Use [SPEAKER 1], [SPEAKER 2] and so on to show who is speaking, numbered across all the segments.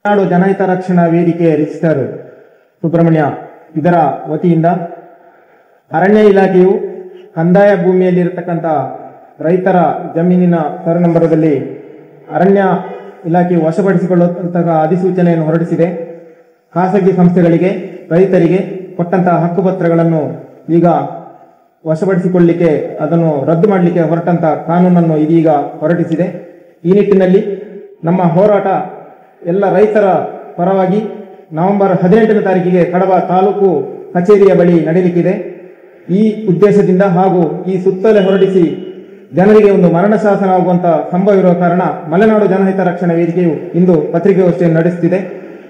[SPEAKER 1] ಮಲೆನಾಡು ಜನಹಿತ ರಕ್ಷಣಾ ವೇದಿಕೆ ರಿಜಿಸ್ಟರ್ ಸುಬ್ರಹ್ಮಣ್ಯ ಇದರ ವತಿಯಿಂದ ಅರಣ್ಯ ಇಲಾಖೆಯು ಕಂದಾಯ ಭೂಮಿಯಲ್ಲಿರತಕ್ಕಂಥ ರೈತರ ಜಮೀನಿನ ಸರ್ವೆ ನಂಬರದಲ್ಲಿ ಅರಣ್ಯ ಇಲಾಖೆಯು ವಶಪಡಿಸಿಕೊಳ್ಳುವಂತಹ ಅಧಿಸೂಚನೆಯನ್ನು ಹೊರಡಿಸಿದೆ. ಖಾಸಗಿ ಸಂಸ್ಥೆಗಳಿಗೆ ರೈತರಿಗೆ ಕೊಟ್ಟಂತಹ ಹಕ್ಕುಪತ್ರಗಳನ್ನು ಈಗ ವಶಪಡಿಸಿಕೊಳ್ಳಲಿಕ್ಕೆ ಅದನ್ನು ರದ್ದು ಮಾಡಲಿಕ್ಕೆ ಹೊರಟಂತಹ ಕಾನೂನನ್ನು ಇದೀಗ ಹೊರಡಿಸಿದೆ. ಈ ನಿಟ್ಟಿನಲ್ಲಿ ನಮ್ಮ ಹೋರಾಟ ಎಲ್ಲ ರೈತರ ಪರವಾಗಿ ನವೆಂಬರ್ 18ನೇ ತಾರೀಕಿಗೆ ಕಡಬ ತಾಲೂಕು ಕಚೇರಿಯ ಬಳಿ ನಡೆಯಲಿಕ್ಕಿದೆ. ಈ ಉದ್ದೇಶದಿಂದ ಹಾಗೂ ಈ ಸುತ್ತೋಲೆ ಹೊರಡಿಸಿ ಜನರಿಗೆ ಒಂದು ಮರಣ ಶಾಸನ ಆಗುವಂತ ಸಂಭವ ಇರುವ ಕಾರಣ ಮಲೆನಾಡು ಜನಹಿತ ರಕ್ಷಣಾ ವೇದಿಕೆಯು ಇಂದು ಪತ್ರಿಕಾಗೋಷ್ಠಿಯನ್ನು ನಡೆಸುತ್ತಿದೆ.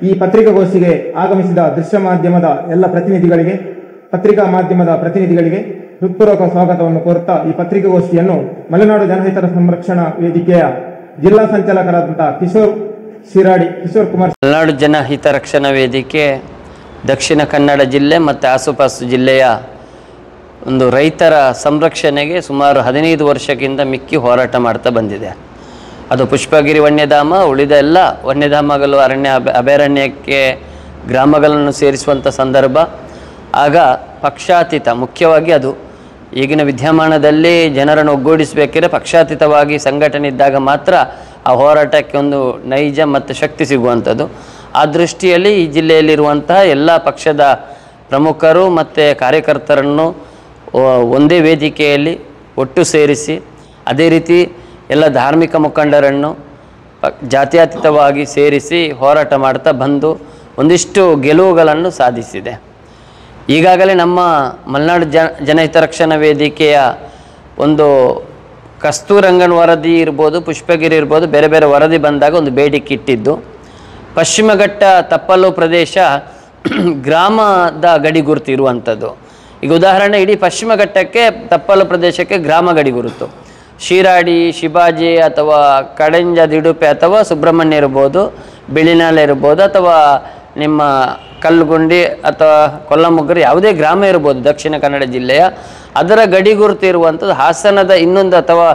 [SPEAKER 1] ಈ ಪತ್ರಿಕಾಗೋಷ್ಠಿಗೆ ಆಗಮಿಸಿದ ದೃಶ್ಯ ಮಾಧ್ಯಮದ ಎಲ್ಲ ಪ್ರತಿನಿಧಿಗಳಿಗೆ, ಪತ್ರಿಕಾ ಮಾಧ್ಯಮದ ಪ್ರತಿನಿಧಿಗಳಿಗೆ ಹೃತ್ಪೂರ್ವಕ ಸ್ವಾಗತವನ್ನು ಕೋರುತ್ತಾ ಈ ಪತ್ರಿಕಾಗೋಷ್ಠಿಯನ್ನು ಮಲೆನಾಡು ಜನಹಿತ ಸಂರಕ್ಷಣಾ ವೇದಿಕೆಯ ಜಿಲ್ಲಾ ಸಂಚಾಲಕರಾದಂತಹ ಕಿಶೋರ್ ಕುಮಾರ್.
[SPEAKER 2] ಮಲೆನಾಡು ಜನಹಿತ ರಕ್ಷಣಾ ವೇದಿಕೆ ದಕ್ಷಿಣ ಕನ್ನಡ ಜಿಲ್ಲೆ ಮತ್ತು ಆಸುಪಾಸು ಜಿಲ್ಲೆಯ ಒಂದು ರೈತರ ಸಂರಕ್ಷಣೆಗೆ ಸುಮಾರು 15 ವರ್ಷಕ್ಕಿಂತ ಮಿಕ್ಕಿ ಹೋರಾಟ ಮಾಡ್ತಾ ಬಂದಿದೆ. ಅದು ಪುಷ್ಪಗಿರಿ ವನ್ಯಧಾಮ, ಉಳಿದ ಎಲ್ಲ ವನ್ಯಧಾಮಗಳು ಅಭಯಾರಣ್ಯಕ್ಕೆ ಗ್ರಾಮಗಳನ್ನು ಸೇರಿಸುವಂಥ ಸಂದರ್ಭ. ಆಗ ಪಕ್ಷಾತೀತ, ಮುಖ್ಯವಾಗಿ ಅದು ಈಗಿನ ವಿದ್ಯಮಾನದಲ್ಲಿ ಜನರನ್ನು ಒಗ್ಗೂಡಿಸಬೇಕಿದ್ರೆ ಪಕ್ಷಾತೀತವಾಗಿ ಸಂಘಟನೆ ಇದ್ದಾಗ ಮಾತ್ರ ಆ ಹೋರಾಟಕ್ಕೆ ಒಂದು ನೈಜ ಮತ್ತು ಶಕ್ತಿ ಸಿಗುವಂಥದ್ದು. ಆ ದೃಷ್ಟಿಯಲ್ಲಿ ಈ ಜಿಲ್ಲೆಯಲ್ಲಿರುವಂತಹ ಎಲ್ಲ ಪಕ್ಷದ ಪ್ರಮುಖರು ಮತ್ತು ಕಾರ್ಯಕರ್ತರನ್ನು ಒಂದೇ ವೇದಿಕೆಯಲ್ಲಿ ಒಟ್ಟು ಸೇರಿಸಿ, ಅದೇ ರೀತಿ ಎಲ್ಲ ಧಾರ್ಮಿಕ ಮುಖಂಡರನ್ನು ಜಾತ್ಯತೀತವಾಗಿ ಸೇರಿಸಿ ಹೋರಾಟ ಮಾಡ್ತಾ ಬಂದು ಒಂದಿಷ್ಟು ಗೆಲುವುಗಳನ್ನು ಸಾಧಿಸಿದೆ. ಈಗಾಗಲೇ ನಮ್ಮ ಮಲೆನಾಡು ಜನಹಿತ ರಕ್ಷಣಾ ವೇದಿಕೆಯ ಒಂದು ಕಸ್ತೂರಂಗನ್ ವರದಿ ಇರ್ಬೋದು, ಪುಷ್ಪಗಿರಿ ಇರ್ಬೋದು, ಬೇರೆ ಬೇರೆ ವರದಿ ಬಂದಾಗ ಒಂದು ಬೇಡಿಕೆ ಇಟ್ಟಿದ್ದು. ಪಶ್ಚಿಮಘಟ್ಟ ತಪ್ಪಲು ಪ್ರದೇಶ ಗ್ರಾಮದ ಗಡಿ ಗುರುತು ಇರುವಂಥದ್ದು. ಈಗ ಉದಾಹರಣೆ, ಇಡೀ ಪಶ್ಚಿಮ ಘಟ್ಟಕ್ಕೆ ತಪ್ಪಲು ಪ್ರದೇಶಕ್ಕೆ ಗ್ರಾಮ ಗಡಿ ಗುರುತು. ಶಿರಾಡಿ, ಶಿಬಾಜಿ ಅಥವಾ ಕಡೆಂಜ ದಿಡುಪೆ ಅಥವಾ ಸುಬ್ರಹ್ಮಣ್ಯ ಇರ್ಬೋದು, ಬಿಳಿನಾಲೆ ಇರ್ಬೋದು, ಅಥವಾ ನಿಮ್ಮ ಕಲ್ಲುಗುಂಡಿ ಅಥವಾ ಕೊಲ್ಲಮುಗ್ಗರು ಯಾವುದೇ ಗ್ರಾಮ ಇರ್ಬೋದು ದಕ್ಷಿಣ ಕನ್ನಡ ಜಿಲ್ಲೆಯ, ಅದರ ಗಡಿ ಗುರುತು ಇರುವಂಥದ್ದು ಹಾಸನದ ಇನ್ನೊಂದು ಅಥವಾ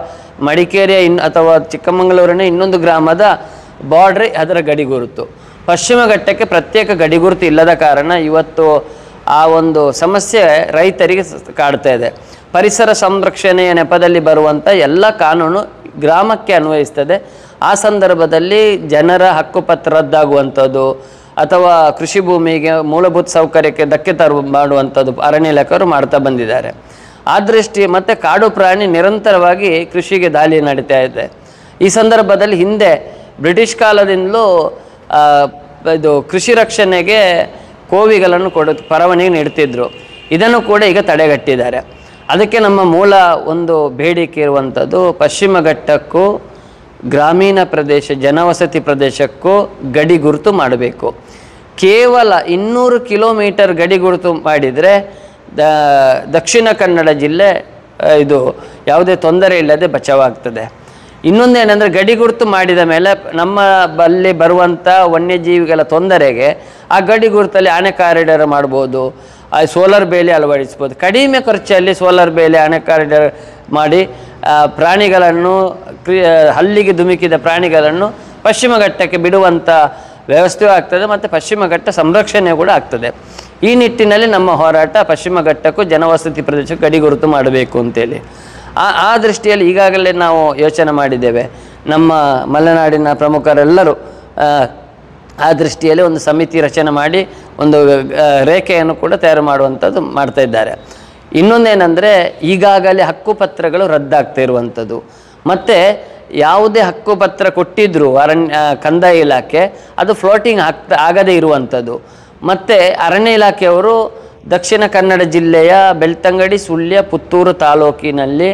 [SPEAKER 2] ಮಡಿಕೇರಿಯ ಅಥವಾ ಚಿಕ್ಕಮಗಳೂರಿನ ಇನ್ನೊಂದು ಗ್ರಾಮದ ಬಾರ್ಡ್ರಿ ಅದರ ಗಡಿ ಗುರುತು. ಪಶ್ಚಿಮ ಘಟ್ಟಕ್ಕೆ ಪ್ರತ್ಯೇಕ ಗಡಿ ಗುರುತು ಇಲ್ಲದ ಕಾರಣ ಇವತ್ತು ಆ ಒಂದು ಸಮಸ್ಯೆ ರೈತರಿಗೆ ಕಾಡ್ತಾ ಇದೆ. ಪರಿಸರ ಸಂರಕ್ಷಣೆಯ ನೆಪದಲ್ಲಿ ಬರುವಂಥ ಎಲ್ಲ ಕಾನೂನು ಗ್ರಾಮಕ್ಕೆ ಅನ್ವಯಿಸ್ತದೆ. ಆ ಸಂದರ್ಭದಲ್ಲಿ ಜನರ ಹಕ್ಕುಪತ್ರ ರದ್ದಾಗುವಂಥದ್ದು ಅಥವಾ ಕೃಷಿ ಭೂಮಿಗೆ ಮೂಲಭೂತ ಸೌಕರ್ಯಕ್ಕೆ ಧಕ್ಕೆ ಮಾಡುವಂಥದ್ದು ಅರಣ್ಯ ಇಲಾಖೆಯವರು ಮಾಡ್ತಾ ಬಂದಿದ್ದಾರೆ. ಆ ದೃಷ್ಟಿ ಮತ್ತು ಕಾಡು ಪ್ರಾಣಿ ನಿರಂತರವಾಗಿ ಕೃಷಿಗೆ ದಾಳಿ ನಡೀತಾ ಇದೆ. ಈ ಸಂದರ್ಭದಲ್ಲಿ ಹಿಂದೆ ಬ್ರಿಟಿಷ್ ಕಾಲದಿಂದಲೂ ಇದು ಕೃಷಿ ರಕ್ಷಣೆಗೆ ಕೋವಿಗಳನ್ನು ಪರವಾನಗಿ ನೀಡ್ತಿದ್ರು. ಇದನ್ನು ಕೂಡ ಈಗ ತಡೆಗಟ್ಟಿದ್ದಾರೆ. ಅದಕ್ಕೆ ನಮ್ಮ ಮೂಲ ಒಂದು ಬೇಡಿಕೆ ಇರುವಂಥದ್ದು, ಪಶ್ಚಿಮ ಘಟ್ಟಕ್ಕೂ ಗ್ರಾಮೀಣ ಪ್ರದೇಶ ಜನವಸತಿ ಪ್ರದೇಶಕ್ಕೂ ಗಡಿ ಗುರುತು ಮಾಡಬೇಕು. ಕೇವಲ 200 ಕಿಲೋಮೀಟರ್ ಗಡಿ ಗುರುತು ಮಾಡಿದರೆ ದಕ್ಷಿಣ ಕನ್ನಡ ಜಿಲ್ಲೆ ಇದು ಯಾವುದೇ ತೊಂದರೆ ಇಲ್ಲದೆ ಬಚಾವಾಗ್ತದೆ. ಇನ್ನೊಂದೇನೆಂದರೆ, ಗಡಿ ಗುರುತು ಮಾಡಿದ ಮೇಲೆ ನಮ್ಮ ಬಲ್ಲಿ ಬರುವಂಥ ವನ್ಯಜೀವಿಗಳ ತೊಂದರೆಗೆ ಆ ಗಡಿ ಗುರುತಲ್ಲಿ ಆನೆ ಕಾರಿಡಾರ್ ಮಾಡ್ಬೋದು, ಸೋಲಾರ್ ಬೇಲಿ ಅಳವಡಿಸ್ಬೋದು. ಕಡಿಮೆ ಖರ್ಚಲ್ಲಿ ಸೋಲಾರ್ ಬೇಲಿ, ಆನೆ ಕಾರಿಡಾರ್ ಮಾಡಿ ಪ್ರಾಣಿಗಳನ್ನು, ಹಲ್ಲಿಗೆ ಧುಮುಕಿದ ಪ್ರಾಣಿಗಳನ್ನು ಪಶ್ಚಿಮ ಘಟ್ಟಕ್ಕೆ ಬಿಡುವಂಥ ವ್ಯವಸ್ಥೆಯೂ ಆಗ್ತದೆ ಮತ್ತು ಪಶ್ಚಿಮ ಘಟ್ಟ ಸಂರಕ್ಷಣೆ ಕೂಡ ಆಗ್ತದೆ. ಈ ನಿಟ್ಟಿನಲ್ಲಿ ನಮ್ಮ ಹೋರಾಟ ಪಶ್ಚಿಮ ಘಟ್ಟಕ್ಕೂ ಜನವಸತಿ ಪ್ರದೇಶಕ್ಕೂ ಗಡಿ ಗುರುತು ಮಾಡಬೇಕು ಅಂತೇಳಿ. ಆ ದೃಷ್ಟಿಯಲ್ಲಿ ಈಗಾಗಲೇ ನಾವು ಯೋಚನೆ ಮಾಡಿದ್ದೇವೆ. ನಮ್ಮ ಮಲೆನಾಡಿನ ಪ್ರಮುಖರೆಲ್ಲರೂ ಆ ದೃಷ್ಟಿಯಲ್ಲಿ ಒಂದು ಸಮಿತಿ ರಚನೆ ಮಾಡಿ ಒಂದು ರೇಖೆಯನ್ನು ಕೂಡ ತಯಾರು ಮಾಡುವಂಥದ್ದು ಮಾಡ್ತಾ ಇದ್ದಾರೆ. ಇನ್ನೊಂದೇನೆಂದರೆ, ಈಗಾಗಲೇ ಹಕ್ಕುಪತ್ರಗಳು ರದ್ದಾಗ್ತಾ ಇರುವಂಥದ್ದು ಮತ್ತು ಯಾವುದೇ ಹಕ್ಕುಪತ್ರ ಕೊಟ್ಟಿದ್ದರೂ ಕಂದಾಯ ಇಲಾಖೆ ಅದು ಫ್ಲೋಟಿಂಗ್ ಆಗದೇ ಇರುವಂಥದ್ದು. ಮತ್ತು ಅರಣ್ಯ ಇಲಾಖೆಯವರು ದಕ್ಷಿಣ ಕನ್ನಡ ಜಿಲ್ಲೆಯ ಬೆಳ್ತಂಗಡಿ, ಸುಳ್ಯ, ಪುತ್ತೂರು ತಾಲೂಕಿನಲ್ಲಿ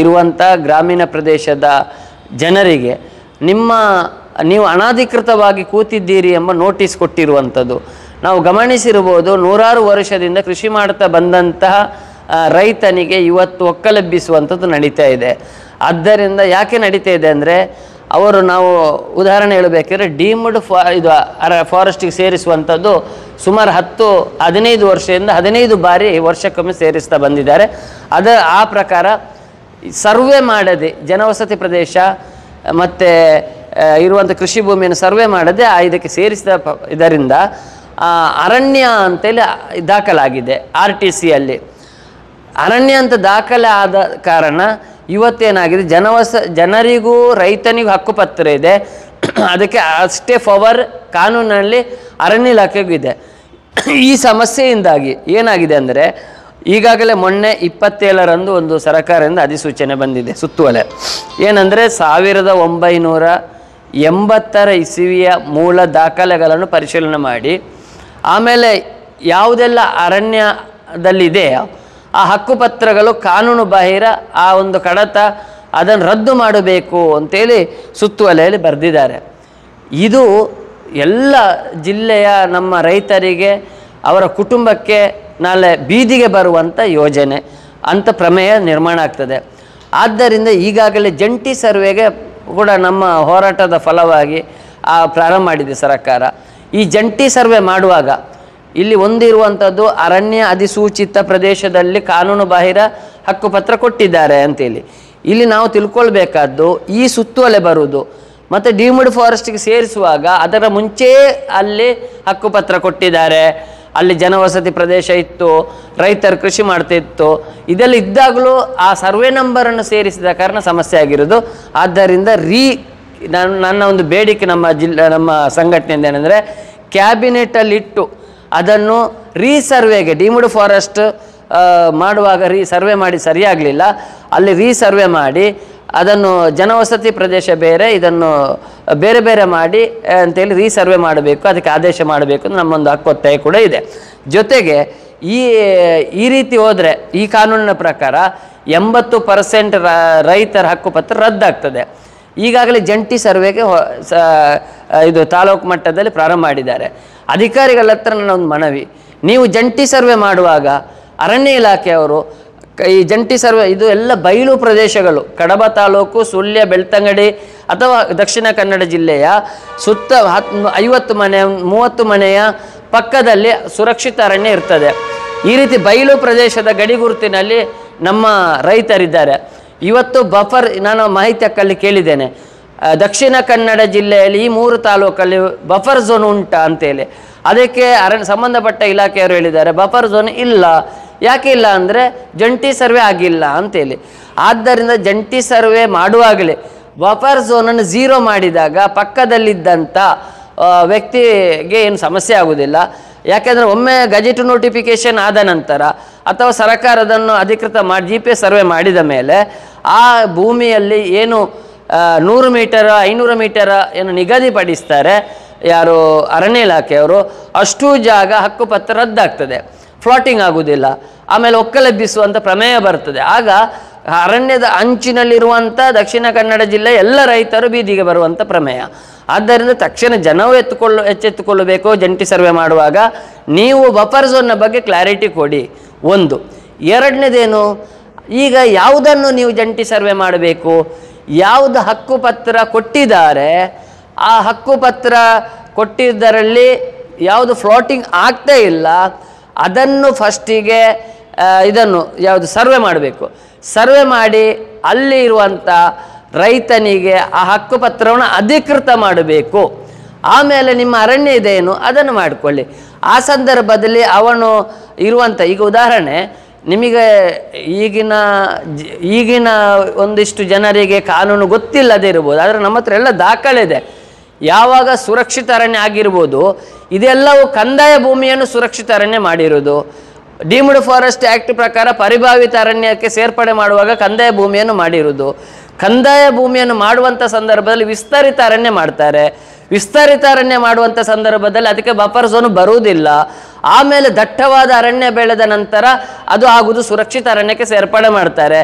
[SPEAKER 2] ಇರುವಂಥ ಗ್ರಾಮೀಣ ಪ್ರದೇಶದ ಜನರಿಗೆ ನೀವು ಅನಧಿಕೃತವಾಗಿ ಕೂತಿದ್ದೀರಿ ಎಂಬ ನೋಟಿಸ್ ಕೊಟ್ಟಿರುವಂಥದ್ದು ನಾವು ಗಮನಿಸಿರ್ಬೋದು. 100 ವರ್ಷದಿಂದ ಕೃಷಿ ಮಾಡ್ತಾ ಬಂದಂತಹ ರೈತನಿಗೆ ಇವತ್ತು ಒಕ್ಕಲೆಬ್ಬಿಸುವಂಥದ್ದು ನಡೀತಾ ಇದೆ. ಆದ್ದರಿಂದ ಯಾಕೆ ನಡೀತಾ ಇದೆ ಅಂದರೆ, ನಾವು ಉದಾಹರಣೆ ಹೇಳಬೇಕಿದ್ರೆ ಡೀಮ್ಡ್ ಫಾರೆಸ್ಟಿಗೆ ಸೇರಿಸುವಂಥದ್ದು ಸುಮಾರು 10-15 ವರ್ಷದಿಂದ 15 ಬಾರಿ ವರ್ಷಕ್ಕೊಮ್ಮೆ ಸೇರಿಸ್ತಾ ಬಂದಿದ್ದಾರೆ. ಆ ಪ್ರಕಾರ ಸರ್ವೆ ಮಾಡದೆ ಜನವಸತಿ ಪ್ರದೇಶ ಮತ್ತು ಇರುವಂಥ ಕೃಷಿ ಭೂಮಿಯನ್ನು ಸರ್ವೆ ಮಾಡದೆ ಇದಕ್ಕೆ ಸೇರಿಸಿದ ಇದರಿಂದ ಅರಣ್ಯ ಅಂತೇಳಿ ದಾಖಲಾಗಿದೆ RTCಯಲ್ಲಿ. ಅರಣ್ಯ ಅಂತ ದಾಖಲೆ ಆದ ಕಾರಣ ಇವತ್ತೇನಾಗಿದೆ, ಜನರಿಗೂ ರೈತನಿಗೂ ಹಕ್ಕುಪತ್ರ ಇದೆ, ಅದಕ್ಕೆ ಅಷ್ಟೇ ಪವರ್ ಕಾನೂನಲ್ಲಿ ಅರಣ್ಯ ಇಲಾಖೆಗೂ ಇದೆ. ಈ ಸಮಸ್ಯೆಯಿಂದಾಗಿ ಏನಾಗಿದೆ ಅಂದರೆ, ಈಗಾಗಲೇ ಮೊನ್ನೆ 27ರಂದು ಒಂದು ಸರ್ಕಾರದಿಂದ ಅಧಿಸೂಚನೆ ಬಂದಿದೆ ಸುತ್ತುವಲೆ. ಏನಂದರೆ 1980 ಇಸವಿಯ ಮೂಲ ದಾಖಲೆಗಳನ್ನು ಪರಿಶೀಲನೆ ಮಾಡಿ, ಆಮೇಲೆ ಯಾವುದೆಲ್ಲ ಅರಣ್ಯದಲ್ಲಿದೆಯೋ ಆ ಹಕ್ಕುಪತ್ರಗಳು ಕಾನೂನು ಬಾಹಿರ, ಆ ಒಂದು ಕಡತ ಅದನ್ನು ರದ್ದು ಮಾಡಬೇಕು ಅಂತೇಳಿ ಸುತ್ತುವಲೆಯಲ್ಲಿ ಬರೆದಿದ್ದಾರೆ. ಇದು ಎಲ್ಲ ಜಿಲ್ಲೆಯ ನಮ್ಮ ರೈತರಿಗೆ, ಅವರ ಕುಟುಂಬಕ್ಕೆ ನಾಳೆ ಬೀದಿಗೆ ಬರುವಂಥ ಯೋಜನೆ ಅಂತ ಪ್ರಮೇಯ ನಿರ್ಮಾಣ ಆಗ್ತದೆ. ಆದ್ದರಿಂದ ಈಗಾಗಲೇ ಜಂಟಿ ಸರ್ವೆಗೆ ಕೂಡ ನಮ್ಮ ಹೋರಾಟದ ಫಲವಾಗಿ ಪ್ರಾರಂಭ ಮಾಡಿದೆ ಸರ್ಕಾರ. ಈ ಜಂಟಿ ಸರ್ವೆ ಮಾಡುವಾಗ ಇಲ್ಲಿ ಒಂದಿರುವಂಥದ್ದು, ಅರಣ್ಯ ಅಧಿಸೂಚಿತ ಪ್ರದೇಶದಲ್ಲಿ ಕಾನೂನು ಬಾಹಿರ ಹಕ್ಕುಪತ್ರ ಕೊಟ್ಟಿದ್ದಾರೆ ಅಂತೇಳಿ. ಇಲ್ಲಿ ನಾವು ತಿಳ್ಕೊಳ್ಬೇಕಾದ್ದು, ಈ ಸುತ್ತುವಲೆ ಬರುವುದು ಮತ್ತು ಡೀಮ್ಡ್ ಫಾರೆಸ್ಟ್ಗೆ ಸೇರಿಸುವಾಗ ಅದರ ಮುಂಚೆ ಅಲ್ಲಿ ಹಕ್ಕುಪತ್ರ ಕೊಟ್ಟಿದ್ದಾರೆ, ಅಲ್ಲಿ ಜನವಸತಿ ಪ್ರದೇಶ ಇತ್ತು, ರೈತರು ಕೃಷಿ ಮಾಡ್ತಿತ್ತು, ಇದೆಲ್ಲ ಇದ್ದಾಗಲೂ ಆ ಸರ್ವೆ ನಂಬರನ್ನು ಸೇರಿಸಿದ ಕಾರಣ ಸಮಸ್ಯೆ ಆಗಿರೋದು. ಆದ್ದರಿಂದ ನನ್ನ ಒಂದು ಬೇಡಿಕೆ ನಮ್ಮ ಸಂಘಟನೆಯಿಂದ ಏನಂದರೆ, ಕ್ಯಾಬಿನೆಟಲ್ಲಿಟ್ಟು ಅದನ್ನು ರೀಸರ್ವೆಗೆ, ಡೀಮ್ಡ್ ಫಾರೆಸ್ಟ್ ಮಾಡುವಾಗ ಸರ್ವೆ ಮಾಡಿ ಸರಿಯಾಗಲಿಲ್ಲ, ಅಲ್ಲಿ ರೀಸರ್ವೆ ಮಾಡಿ ಅದನ್ನು ಜನವಸತಿ ಪ್ರದೇಶ ಬೇರೆ, ಇದನ್ನು ಬೇರೆ ಬೇರೆ ಮಾಡಿ ಅಂತೇಳಿ ರೀಸರ್ವೆ ಮಾಡಬೇಕು, ಅದಕ್ಕೆ ಆದೇಶ ಮಾಡಬೇಕು ಅಂತ ನಮ್ಮೊಂದು ಹಕ್ಕೊತ್ತಾಯ ಕೂಡ ಇದೆ. ಜೊತೆಗೆ ಈ ರೀತಿ ಹೋದರೆ ಈ ಕಾನೂನಿನ ಪ್ರಕಾರ 80% ರೈತರ ಹಕ್ಕುಪತ್ರ ರದ್ದಾಗ್ತದೆ. ಈಗಾಗಲೇ ಜಂಟಿ ಸರ್ವೆಗೆ ಇದು ತಾಲೂಕು ಮಟ್ಟದಲ್ಲಿ ಪ್ರಾರಂಭ ಮಾಡಿದ್ದಾರೆ. ಅಧಿಕಾರಿಗಳ ಹತ್ರ ನನ್ನ ಒಂದು ಮನವಿ, ನೀವು ಜಂಟಿ ಸರ್ವೆ ಮಾಡುವಾಗ ಅರಣ್ಯ ಇಲಾಖೆಯವರು ಈ ಜಂಟಿ ಸರ್ವೆ, ಇದು ಎಲ್ಲ ಬಯಲು ಪ್ರದೇಶಗಳು, ಕಡಬ ತಾಲೂಕು, ಸುಳ್ಯ, ಬೆಳ್ತಂಗಡಿ ಅಥವಾ ದಕ್ಷಿಣ ಕನ್ನಡ ಜಿಲ್ಲೆಯ ಸುತ್ತ 50 ಮನೆ 30 ಮನೆಯ ಪಕ್ಕದಲ್ಲಿ ಸುರಕ್ಷಿತ ಅರಣ್ಯ ಇರ್ತದೆ. ಈ ರೀತಿ ಬಯಲು ಪ್ರದೇಶದ ಗಡಿಗುರುತಿನಲ್ಲಿ ನಮ್ಮ ರೈತರಿದ್ದಾರೆ. ಇವತ್ತು ಬಫರ್, ನಾನು ಮಾಹಿತಿ ಹಕ್ಕಲ್ಲಿ ಕೇಳಿದ್ದೇನೆ, ದಕ್ಷಿಣ ಕನ್ನಡ ಜಿಲ್ಲೆಯಲ್ಲಿ ಈ 3 ತಾಲೂಕಲ್ಲಿ ಬಫರ್ ಝೋನ್ ಉಂಟಾ ಅಂತೇಳಿ. ಅದಕ್ಕೆ ಸಂಬಂಧಪಟ್ಟ ಇಲಾಖೆಯವರು ಹೇಳಿದ್ದಾರೆ ಬಫರ್ ಝೋನ್ ಇಲ್ಲ. ಯಾಕೆ ಇಲ್ಲ ಅಂದರೆ ಜಂಟಿ ಸರ್ವೆ ಆಗಿಲ್ಲ ಅಂತೇಳಿ. ಆದ್ದರಿಂದ ಜಂಟಿ ಸರ್ವೆ ಮಾಡುವಾಗಲೇ ಬಫರ್ ಝೋನನ್ನು 0 ಮಾಡಿದಾಗ ಪಕ್ಕದಲ್ಲಿದ್ದಂಥ ವ್ಯಕ್ತಿಗೆ ಏನು ಸಮಸ್ಯೆ ಆಗುವುದಿಲ್ಲ. ಯಾಕೆಂದರೆ ಒಮ್ಮೆ ಗೆಜೆಟ್ ನೋಟಿಫಿಕೇಷನ್ ಆದ ನಂತರ ಅಥವಾ ಸರ್ಕಾರದನ್ನು ಅಧಿಕೃತ ಮಾಡಿ GPS ಸರ್ವೆ ಮಾಡಿದ ಮೇಲೆ ಆ ಭೂಮಿಯಲ್ಲಿ ಏನು 100 ಮೀಟರ್ 500 ಮೀಟರ್ ಏನು ನಿಗದಿಪಡಿಸ್ತಾರೆ ಯಾರು ಅರಣ್ಯ ಇಲಾಖೆಯವರು, ಅಷ್ಟೂ ಜಾಗ ಹಕ್ಕುಪತ್ರ ರದ್ದಾಗ್ತದೆ, ಫ್ಲಾಟಿಂಗ್ ಆಗುವುದಿಲ್ಲ. ಆಮೇಲೆ ಒಕ್ಕಲೆಬ್ಬಿಸುವಂಥ ಪ್ರಮೇಯ ಬರ್ತದೆ. ಆಗ ಅರಣ್ಯದ ಅಂಚಿನಲ್ಲಿರುವಂಥ ದಕ್ಷಿಣ ಕನ್ನಡ ಜಿಲ್ಲೆ ಎಲ್ಲ ರೈತರು ಬೀದಿಗೆ ಬರುವಂಥ ಪ್ರಮೇಯ. ಆದ್ದರಿಂದ ತಕ್ಷಣ ಜನವು ಎಚ್ಚೆತ್ತುಕೊಳ್ಳಬೇಕು. ಜಂಟಿ ಸರ್ವೆ ಮಾಡುವಾಗ ನೀವು ಬಫರ್ ಝೋನ್ನ ಬಗ್ಗೆ ಕ್ಲಾರಿಟಿ ಕೊಡಿ. ಒಂದು. ಎರಡನೇದೇನು, ಈಗ ಯಾವುದನ್ನು ನೀವು ಜಂಟಿ ಸರ್ವೆ ಮಾಡಬೇಕು, ಯಾವುದು ಹಕ್ಕುಪತ್ರ ಕೊಟ್ಟಿದ್ದಾರೆ, ಆ ಹಕ್ಕುಪತ್ರ ಕೊಟ್ಟಿದ್ದರಲ್ಲಿ ಯಾವುದು ಫ್ಲಾಟಿಂಗ್ ಆಗ್ತಾ ಇಲ್ಲ, ಅದನ್ನು ಫಸ್ಟಿಗೆ ಇದನ್ನು ಯಾವುದು ಸರ್ವೆ ಮಾಡಬೇಕು. ಸರ್ವೆ ಮಾಡಿ ಅಲ್ಲಿ ಇರುವಂಥ ರೈತನಿಗೆ ಆ ಹಕ್ಕುಪತ್ರವನ್ನು ಅಧಿಕೃತ ಮಾಡಬೇಕು. ಆಮೇಲೆ ನಿಮ್ಮ ಅರಣ್ಯ ಇದೇನು ಅದನ್ನು ಮಾಡಿಕೊಳ್ಳಿ. ಆ ಸಂದರ್ಭದಲ್ಲಿ ಅವನು ಇರುವಂಥ, ಈಗ ಉದಾಹರಣೆ ನಿಮಗೆ ಈಗಿನ ಒಂದಿಷ್ಟು ಜನರಿಗೆ ಕಾನೂನು ಗೊತ್ತಿಲ್ಲದೆ ಇರ್ಬೋದು, ಆದರೆ ನಮ್ಮ ಹತ್ರ ಎಲ್ಲ ದಾಖಲೆ ಇದೆ. ಯಾವಾಗ ಸುರಕ್ಷಿತ ಅರಣ್ಯ ಆಗಿರ್ಬೋದು, ಇದೆಲ್ಲವೂ ಕಂದಾಯ ಭೂಮಿಯನ್ನು ಸುರಕ್ಷಿತ ಅರಣ್ಯ ಮಾಡಿರೋದು. ಡೀಮ್ಡ್ ಫಾರೆಸ್ಟ್ ಆ್ಯಕ್ಟ್ ಪ್ರಕಾರ ಪರಿಭಾವಿತ ಅರಣ್ಯಕ್ಕೆ ಸೇರ್ಪಡೆ ಮಾಡುವಾಗ ಕಂದಾಯ ಭೂಮಿಯನ್ನು ಮಾಡಿರುವುದು. ಕಂದಾಯ ಭೂಮಿಯನ್ನು ಮಾಡುವಂಥ ಸಂದರ್ಭದಲ್ಲಿ ವಿಸ್ತರಿತ ಅರಣ್ಯ ಮಾಡ್ತಾರೆ. ವಿಸ್ತರಿತ ಅರಣ್ಯ ಮಾಡುವಂಥ ಸಂದರ್ಭದಲ್ಲಿ ಅದಕ್ಕೆ ಬಫರ್ ಝೋನ್ ಬರುವುದಿಲ್ಲ. ಆಮೇಲೆ ದಟ್ಟವಾದ ಅರಣ್ಯ ಬೆಳೆದ ನಂತರ ಅದು ಆಗುವುದು ಸುರಕ್ಷಿತ ಅರಣ್ಯಕ್ಕೆ ಸೇರ್ಪಡೆ ಮಾಡ್ತಾರೆ.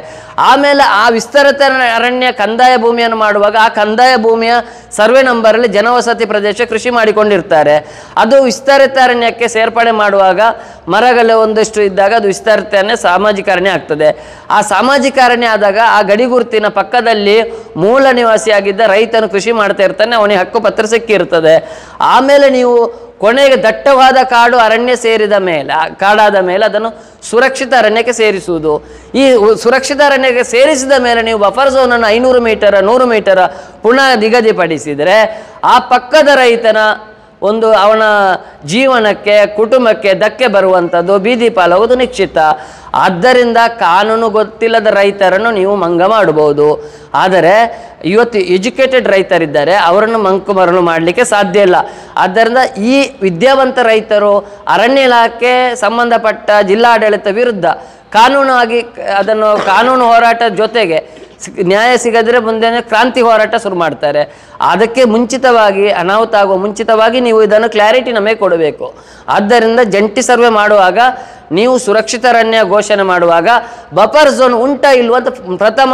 [SPEAKER 2] ಆಮೇಲೆ ಆ ವಿಸ್ತರಿತ ಅರಣ್ಯ ಕಂದಾಯ ಭೂಮಿಯನ್ನು ಮಾಡುವಾಗ ಆ ಕಂದಾಯ ಭೂಮಿಯ ಸರ್ವೆ ನಂಬರಲ್ಲಿ ಜನವಸತಿ ಪ್ರದೇಶ ಕೃಷಿ ಮಾಡಿಕೊಂಡಿರ್ತಾರೆ. ಅದು ವಿಸ್ತರಿತ ಅರಣ್ಯಕ್ಕೆ ಸೇರ್ಪಡೆ ಮಾಡುವಾಗ ಮರಗಳು ಒಂದಷ್ಟು ಇದ್ದಾಗ ಅದು ವಿಸ್ತರಿತ ಅರಣ್ಯ ಸಾಮಾಜಿಕ ಅರಣ್ಯ ಆಗ್ತದೆ. ಆ ಸಾಮಾಜಿಕ ಅರಣ್ಯ ಆದಾಗ ಆ ಗಡಿಗುರುತಿನ ಪಕ್ಕದಲ್ಲಿ ಮೂಲ ನಿವಾಸಿಯಾಗಿದ್ದ ರೈತನು ಕೃಷಿ ಮಾಡ್ತಾ ಇರ್ತಾನೆ, ಅವನಿಗೆ ಹಕ್ಕುಪತ್ರ ಸಿಕ್ಕಿರ್ತದೆ. ಆಮೇಲೆ ನೀವು ಕೊನೆಗೆ ದಟ್ಟವಾದ ಕಾಡು ಅರಣ್ಯ ಸೇರಿದ ಮೇಲೆ, ಕಾಡಾದ ಮೇಲೆ ಅದನ್ನು ಸುರಕ್ಷಿತ ಅರಣ್ಯಕ್ಕೆ ಸೇರಿಸುವುದು. ಈ ಸುರಕ್ಷಿತ ಅರಣ್ಯಕ್ಕೆ ಸೇರಿಸಿದ ಮೇಲೆ ನೀವು ಬಫರ್ ಝೋನನ್ನು 500 ಮೀಟರ್ 100 ಮೀಟರ್ ಪುನಃ ನಿಗದಿಪಡಿಸಿದರೆ ಆ ಪಕ್ಕದ ರೈತನ ಅವನ ಜೀವನಕ್ಕೆ, ಕುಟುಂಬಕ್ಕೆ ಧಕ್ಕೆ ಬರುವಂಥದ್ದು, ಬೀದಿ ಪಾಲಾಗುವುದು ನಿಶ್ಚಿತ. ಆದ್ದರಿಂದ ಕಾನೂನು ಗೊತ್ತಿಲ್ಲದ ರೈತರನ್ನು ನೀವು ಮಂಗ ಮಾಡಬಹುದು. ಆದರೆ ಇವತ್ತು ಎಜುಕೇಟೆಡ್ ರೈತರಿದ್ದಾರೆ, ಅವರನ್ನು ಮಂಕು ಮರಳು ಮಾಡಲಿಕ್ಕೆ ಸಾಧ್ಯ ಇಲ್ಲ. ಆದ್ದರಿಂದ ಈ ವಿದ್ಯಾವಂತ ರೈತರು ಅರಣ್ಯ ಇಲಾಖೆ ಸಂಬಂಧಪಟ್ಟ ಜಿಲ್ಲಾಡಳಿತ ವಿರುದ್ಧ ಕಾನೂನಾಗಿ ಅದನ್ನು ಕಾನೂನು ಹೋರಾಟ ಜೊತೆಗೆ ನ್ಯಾಯ ಸಿಗದ್ರೆ ಮುಂದೆ ಕ್ರಾಂತಿ ಹೋರಾಟ ಶುರು ಮಾಡ್ತಾರೆ. ಅದಕ್ಕೆ ಮುಂಚಿತವಾಗಿ, ಅನಾಹುತ ಆಗುವ ಮುಂಚಿತವಾಗಿ ನೀವು ಇದನ್ನು ಕ್ಲಾರಿಟಿ ನಮಗೆ ಕೊಡಬೇಕು. ಆದ್ದರಿಂದ ಜಂಟಿ ಸರ್ವೆ ಮಾಡುವಾಗ, ನೀವು ಸುರಕ್ಷಿತ ಅರಣ್ಯ ಘೋಷಣೆ ಮಾಡುವಾಗ ಬಫರ್ ಝೋನ್ ಉಂಟಾ ಇಲ್ವ ಅಂತ ಪ್ರಥಮ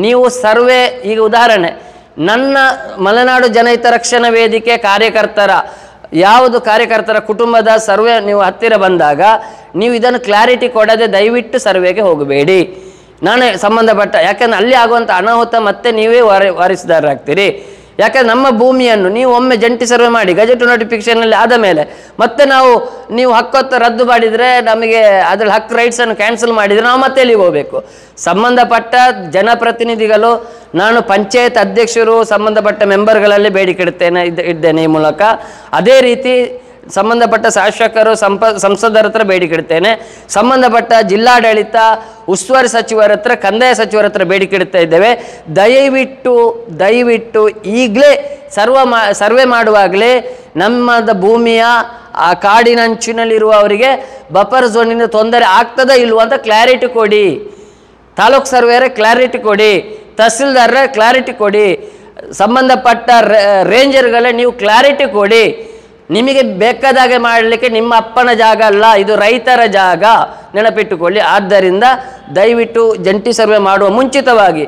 [SPEAKER 2] ನೀವು ಸರ್ವೆ. ಈಗ ಉದಾಹರಣೆ, ನನ್ನ ಮಲೆನಾಡು ಜನಹಿತ ರಕ್ಷಣಾ ವೇದಿಕೆ ಕಾರ್ಯಕರ್ತರ ಕುಟುಂಬದ ಸರ್ವೆ ನೀವು ಹತ್ತಿರ ಬಂದಾಗ ನೀವು ಇದನ್ನು ಕ್ಲಾರಿಟಿ ಕೊಡದೆ ದಯವಿಟ್ಟು ಸರ್ವೆಗೆ ಹೋಗಬೇಡಿ. ನಾನೇ ಸಂಬಂಧಪಟ್ಟ, ಯಾಕಂದ್ರೆ ಅಲ್ಲಿ ಆಗುವಂಥ ಅನಾಹುತ ಮತ್ತೆ ನೀವೇ ವಾರಿಸುದಾರರಾಗ್ತೀರಿ. ಯಾಕಂದ್ರೆ ನಮ್ಮ ಭೂಮಿಯನ್ನು ನೀವು ಒಮ್ಮೆ ಜಂಟಿ ಸರ್ವೆ ಮಾಡಿ ಗೆಜೆಟ್ ನೋಟಿಫಿಕೇಶನಲ್ಲಿ ಆದ ಮೇಲೆ ಮತ್ತೆ ನೀವು ಹಕ್ಕೊತ್ತು ರದ್ದು ಮಾಡಿದರೆ, ನಮಗೆ ಅದ್ರಲ್ಲಿ ಹಕ್ಕು ರೈಟ್ಸನ್ನು ಕ್ಯಾನ್ಸಲ್ ಮಾಡಿದರೆ ನಾವು ಮತ್ತೆ ಎಲ್ಲಿಗೆ ಹೋಗಬೇಕು? ಸಂಬಂಧಪಟ್ಟ ಜನಪ್ರತಿನಿಧಿಗಳು, ನಾನು ಪಂಚಾಯತ್ ಅಧ್ಯಕ್ಷರು, ಸಂಬಂಧಪಟ್ಟ ಮೆಂಬರ್ಗಳಲ್ಲಿ ಬೇಡಿಕೆ ಇದ್ದೇನೆ ಈ ಮೂಲಕ. ಅದೇ ರೀತಿ ಸಂಬಂಧಪಟ್ಟ ಶಾಸಕರು, ಸಂಸದರ ಹತ್ರ ಬೇಡಿಕೆ ಇಡ್ತೇನೆ. ಸಂಬಂಧಪಟ್ಟ ಜಿಲ್ಲಾಡಳಿತ, ಉಸ್ತುವಾರಿ ಸಚಿವರ ಹತ್ರ, ಕಂದಾಯ ಸಚಿವರ ಹತ್ರ ಬೇಡಿಕೆ ಇಡ್ತಾ ಇದ್ದೇವೆ. ದಯವಿಟ್ಟು ಈಗಲೇ ಸರ್ವೆ ಮಾಡುವಾಗಲೇ ನಮ್ಮದ ಭೂಮಿಯ ಆ ಕಾಡಿನಂಚಿನಲ್ಲಿರುವವರಿಗೆ ಬಫರ್ ಝೋನಿಂದ ತೊಂದರೆ ಆಗ್ತದಾ ಇಲ್ವ ಅಂತ ಕ್ಲಾರಿಟಿ ಕೊಡಿ. ತಾಲೂಕು ಸರ್ವೇರೆ ಕ್ಲಾರಿಟಿ ಕೊಡಿ, ತಹಸೀಲ್ದಾರರೇ ಕ್ಲಾರಿಟಿ ಕೊಡಿ, ಸಂಬಂಧಪಟ್ಟ ರೇಂಜರ್ಗಳೇ ನೀವು ಕ್ಲಾರಿಟಿ ಕೊಡಿ. ನಿಮಗೆ ಬೇಕಾದಾಗೆ ಮಾಡಲಿಕ್ಕೆ ನಿಮ್ಮ ಅಪ್ಪನ ಜಾಗ ಅಲ್ಲ, ಇದು ರೈತರ ಜಾಗ, ನೆನಪಿಟ್ಟುಕೊಳ್ಳಿ. ಆದ್ದರಿಂದ ದಯವಿಟ್ಟು ಜಂಟಿ ಸರ್ವೆ ಮಾಡುವ ಮುಂಚಿತವಾಗಿ